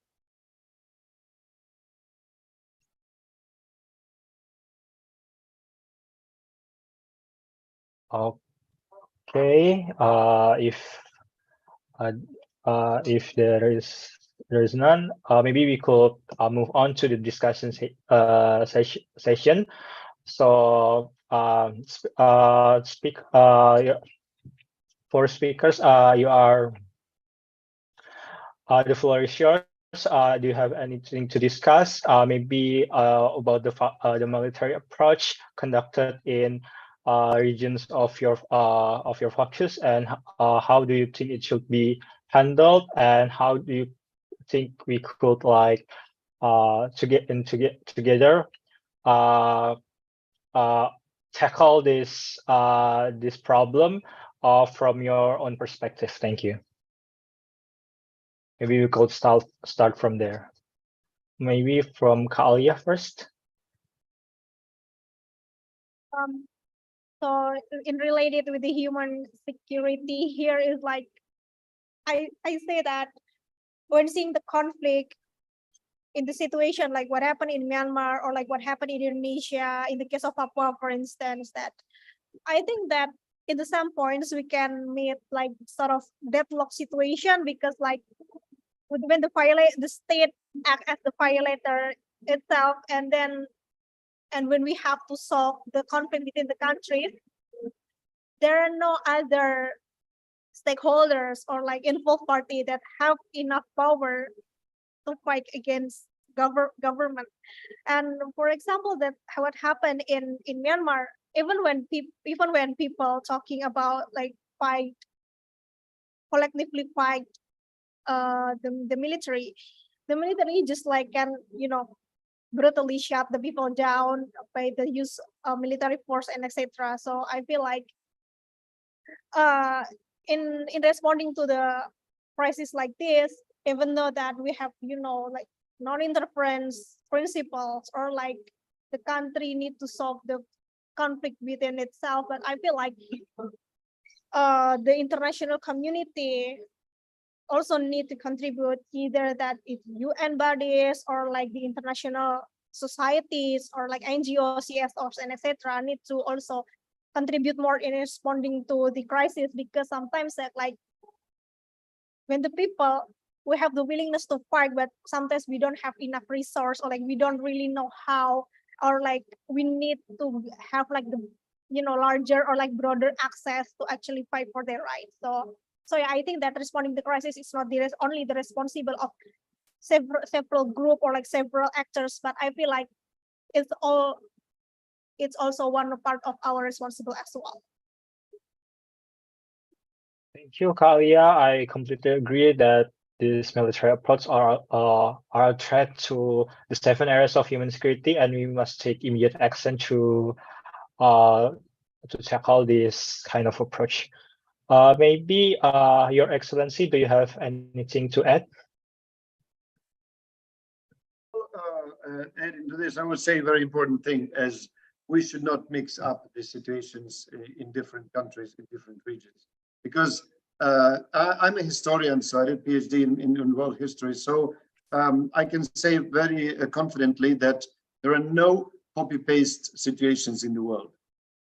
[SPEAKER 4] Okay, if there is none, maybe we could move on to the discussion session. So for speakers, you are the floor is yours. Do you have anything to discuss? Maybe about the military approach conducted in regions of your focus, and how do you think it should be handled, and how do you think we could like to get together tackle this this problem from your own perspective? Thank you. Maybe we could start from there. Maybe from Kalia first.
[SPEAKER 5] So in related with the human security, here is like I say that when seeing the conflict in the situation like what happened in Myanmar or like what happened in Indonesia, in the case of Papua, for instance, that I think that in the some points we can meet like sort of deadlock situation, because like when the state act as the violator itself, and when we have to solve the conflict within the countries, there are no other stakeholders or like involved party that have enough power to fight against government. And for example, that what happened in Myanmar, even when people talking about like collectively fight the military just like can brutally shut the people down by the use of military force and etc. So I feel like in responding to the crisis like this, even though that we have like non-interference principles or like the country need to solve the conflict within itself. But I feel like the international community also need to contribute, either that it's UN bodies or like the international societies or like NGOs, CSOs, and etc. need to also contribute more in responding to the crisis, because sometimes that like when the people, we have the willingness to fight, but sometimes we don't have enough resource, or like we don't really know how, or like we need to have like the larger or like broader access to actually fight for their rights. So yeah, I think that responding to crisis is not only the responsible of several group or like several actors, but I feel like it's also one part of our responsible as well.
[SPEAKER 4] Thank you, Kalia. I completely agree that these military approaches are a threat to the 7 areas of human security, and we must take immediate action to tackle this kind of approach. Maybe, Your Excellency, do you have anything to add?
[SPEAKER 6] Adding to this, I would say a very important thing, as we should not mix up the situations in different countries, in different regions. Because I'm a historian, so I did PhD in world history. So I can say very confidently that there are no copy-paste situations in the world.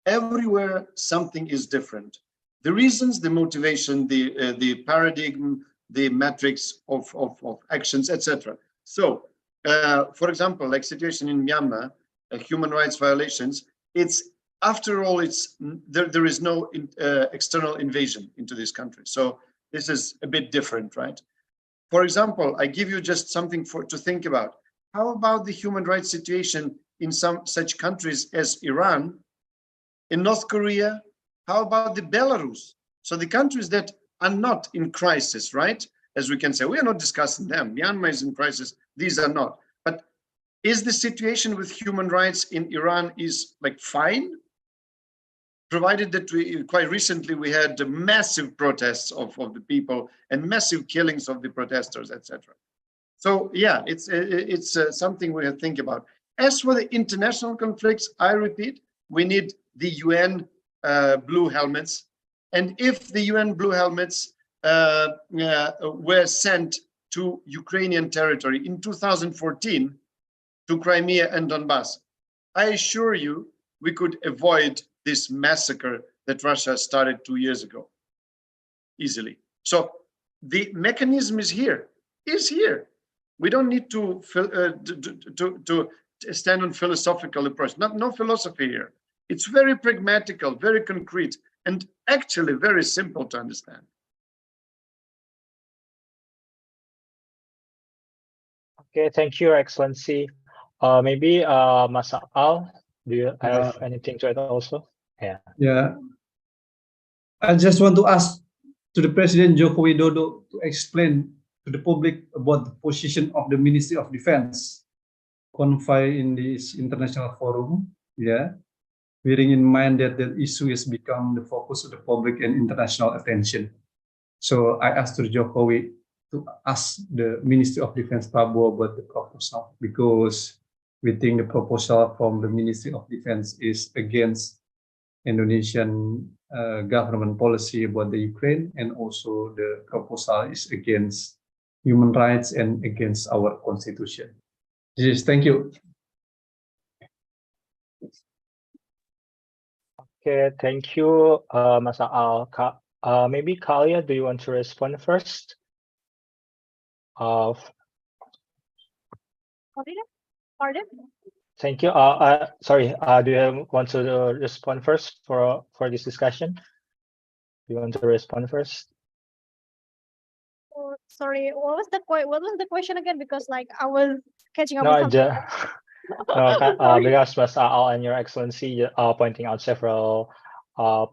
[SPEAKER 6] Everywhere something is different. The reasons, the motivation, the paradigm, the metrics of actions, etc. So, for example, like situation in Myanmar, human rights violations, it's after all, there is no external invasion into this country. So this is a bit different, right? For example, I give you just something to think about. How about the human rights situation in some such countries as Iran, in North Korea? How about the Belarus? So the countries that are not in crisis, right? As we can say, we are not discussing them. Myanmar is in crisis. These are not. But is the situation with human rights in Iran is like fine? Provided that quite recently we had massive protests of the people and massive killings of the protesters, etc. So yeah, it's something we have to think about. As for the international conflicts, I repeat, we need the UN blue helmets. And if the UN blue helmets were sent to Ukrainian territory in 2014, to Crimea and Donbass, I assure you, we could avoid this massacre that Russia started 2 years ago easily. So the mechanism is here. We don't need to stand on philosophical approach. No philosophy here. It's very pragmatical, very concrete, and actually very simple to understand.
[SPEAKER 4] Okay, thank you, Your Excellency. Maybe Mas Al, do you have anything to add also?
[SPEAKER 7] Yeah. I just want to ask to the President Joko Widodo to explain to the public about the position of the Ministry of Defense confined in this international forum. Yeah, bearing in mind that the issue has become the focus of the public and international attention. So I asked to Jokowi to ask the Ministry of Defense Prabowo about the proposal, because we think the proposal from the Ministry of Defense is against Indonesian government policy about the Ukraine, and also the proposal is against human rights and against our constitution. Thank you.
[SPEAKER 4] Okay, thank you, Mas Al. Maybe Kalia, do you want to respond first?
[SPEAKER 5] Pardon?
[SPEAKER 4] Thank you. Sorry. Do you want to respond first for this discussion? Do you want to respond first?
[SPEAKER 5] Oh, sorry, what was the question again? Because like I was catching up
[SPEAKER 4] No,
[SPEAKER 5] with something.
[SPEAKER 4] because Mas Al and Your Excellency are pointing out several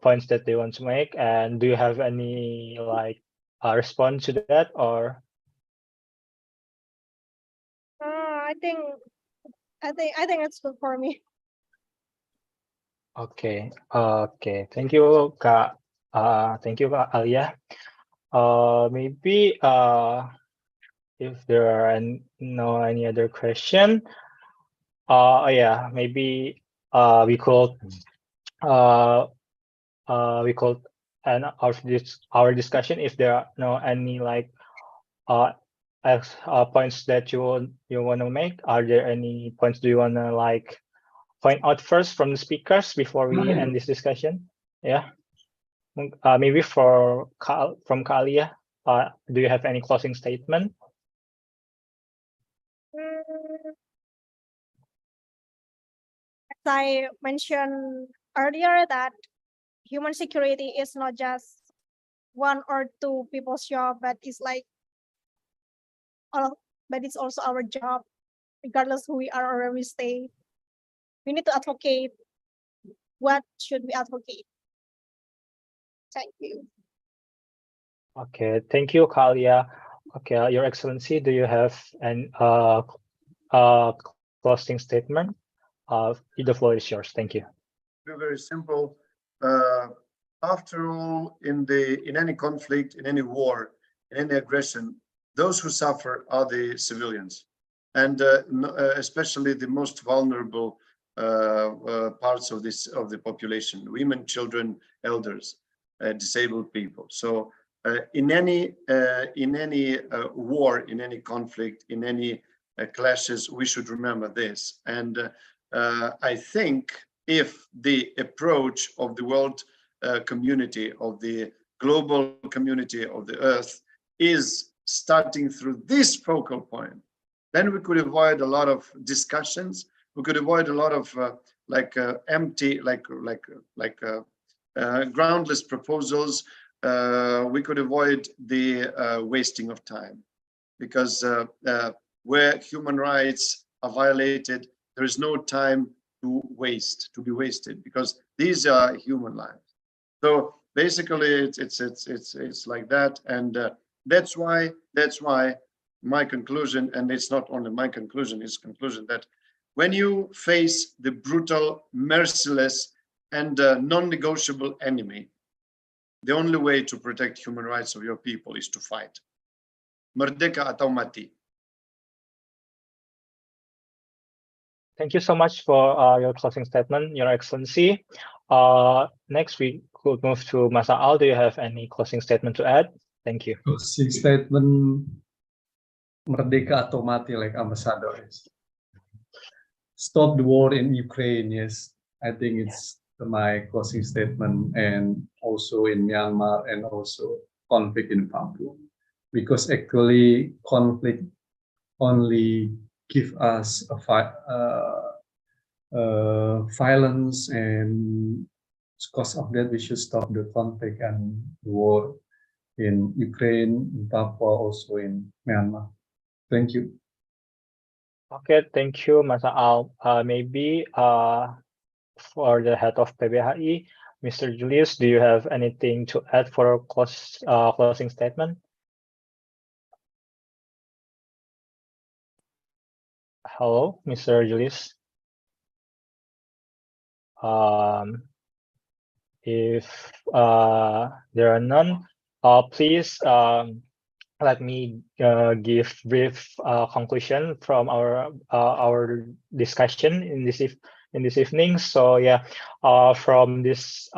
[SPEAKER 4] points that they want to make, and do you have any like response to that, or?
[SPEAKER 5] I think it's good for me.
[SPEAKER 4] Okay. Okay. Thank you, Kak. Thank you, Kak Alia. Maybe if there are no any other question, Yeah, maybe we could end our discussion if there are no any like points that you want to make. Are there any points do you want to like point out first from the speakers before we end this discussion? Yeah. Maybe from Kalia, do you have any closing statement?
[SPEAKER 5] As I mentioned earlier, that human security is not just one or two people's job, but it's like but it's also our job, regardless who we are or where we stay. We need to advocate. What should we advocate? Thank you.
[SPEAKER 4] Okay, thank you, Kalia. Okay, Your Excellency, do you have an closing statement? The floor is yours. Thank you.
[SPEAKER 6] Very simple. After all, in any conflict, in any war, in any aggression, those who suffer are the civilians, and especially the most vulnerable parts of the population: women, children, elders, disabled people. So in any war, in any conflict, in any clashes, we should remember this. And I think if the approach of the world community, of the global community of the earth, is starting through this focal point, then we could avoid a lot of discussions. We could avoid a lot of empty, groundless proposals. We could avoid the wasting of time, because where human rights are violated, there is no time to be wasted, because these are human lives. So basically, it's like that, and that's why my conclusion, and it's not only my conclusion, it's conclusion that when you face the brutal, merciless, and non-negotiable enemy, the only way to protect human rights of your people is to fight. Merdeka atau mati.
[SPEAKER 4] Thank you so much for your closing statement, Your Excellency. Next, we could move to Masa Al. Do you have any closing statement to add? Thank you.
[SPEAKER 7] Closing statement, merdeka atau mati, like ambassador is. Stop the war in Ukraine. Yes, I think it's my closing statement, and also in Myanmar, and also conflict in Papua, because actually conflict only give us a violence, and because of that we should stop the conflict and war in Ukraine, in Papua, also in Myanmar. Thank you.
[SPEAKER 4] Okay, thank you, Masa Al. Maybe for the head of PBHI, Mr. Julius, do you have anything to add for closing statement? Hello, Mr. Julius. If there are none, please let me give brief conclusion from our discussion in this evening. So yeah, from this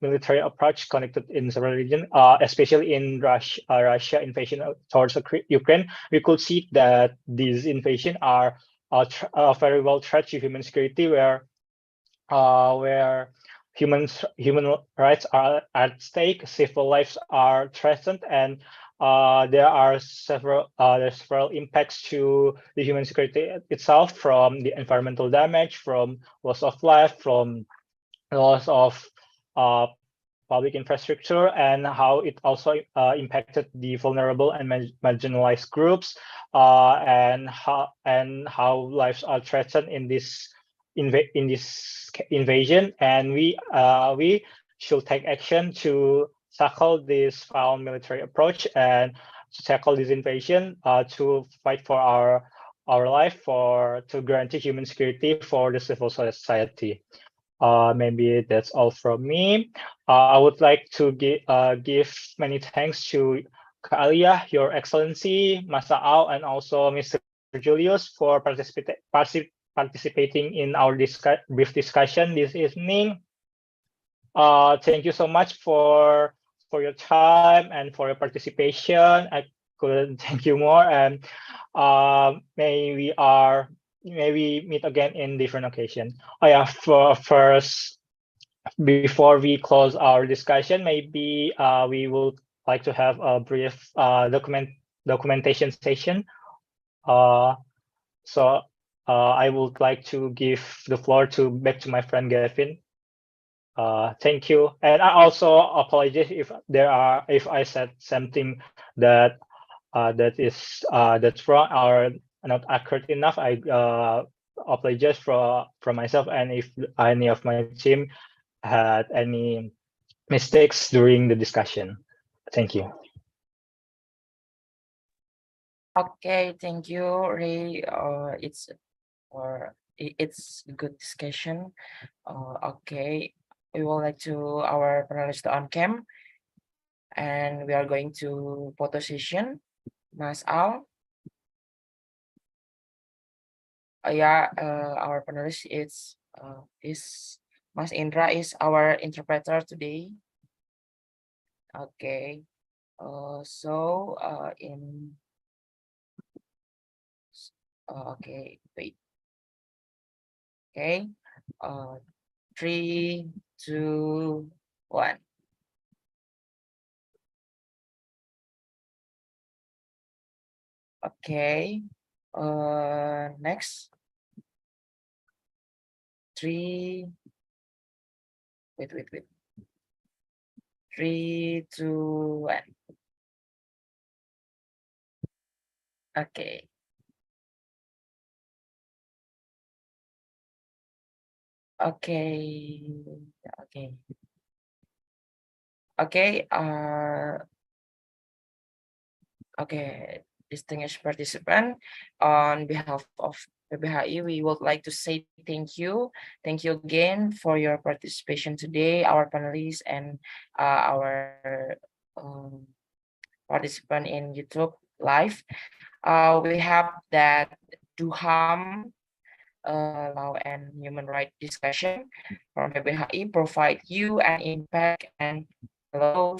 [SPEAKER 4] military approach conducted in several regions, especially in Russia invasion towards Ukraine, we could see that these invasions are very well threat to human security, where human rights are at stake, civil lives are threatened, and there are several impacts to the human security itself, from the environmental damage, from loss of life, from loss of public infrastructure, and how it also impacted the vulnerable and marginalized groups, and how lives are threatened in this invasion. And we should take action to tackle this foul military approach and to tackle this invasion, to fight for our life, to guarantee human security for the civil society. Maybe that's all from me. I would like to give many thanks to Kalia, Your Excellency, Masa Au, and also Mr. Julius for participating in our brief discussion this evening. Thank you so much for your time and for your participation. I couldn't thank you more, and may we meet again in different occasion. Oh yeah, first, before we close our discussion, maybe we would like to have a brief documentation session. So I would like to give the floor back to my friend Gavin. Thank you, and I also apologize if I said something that that's wrong or not accurate enough. I apologize for myself, and if any of my team had any mistakes during the discussion. Thank you.
[SPEAKER 1] Okay, thank you, Ray. It's a good discussion. Okay, we would like to our panelists on cam, and we are going to photo session. Mas Al. Yeah, our panelist is Mas Indra is our interpreter today. Okay. So okay, wait. Okay. 3, 2, 1. Okay. Next. 3. Wait. 3, 2, 1. Okay. Okay. Okay. Okay, distinguished participant, on behalf of PBHI, we would like to say thank you. Thank you again for your participation today, our panelists and our participant in YouTube Live. We have that Duham Law and Human Rights discussion from PBHI provide you an impact and allows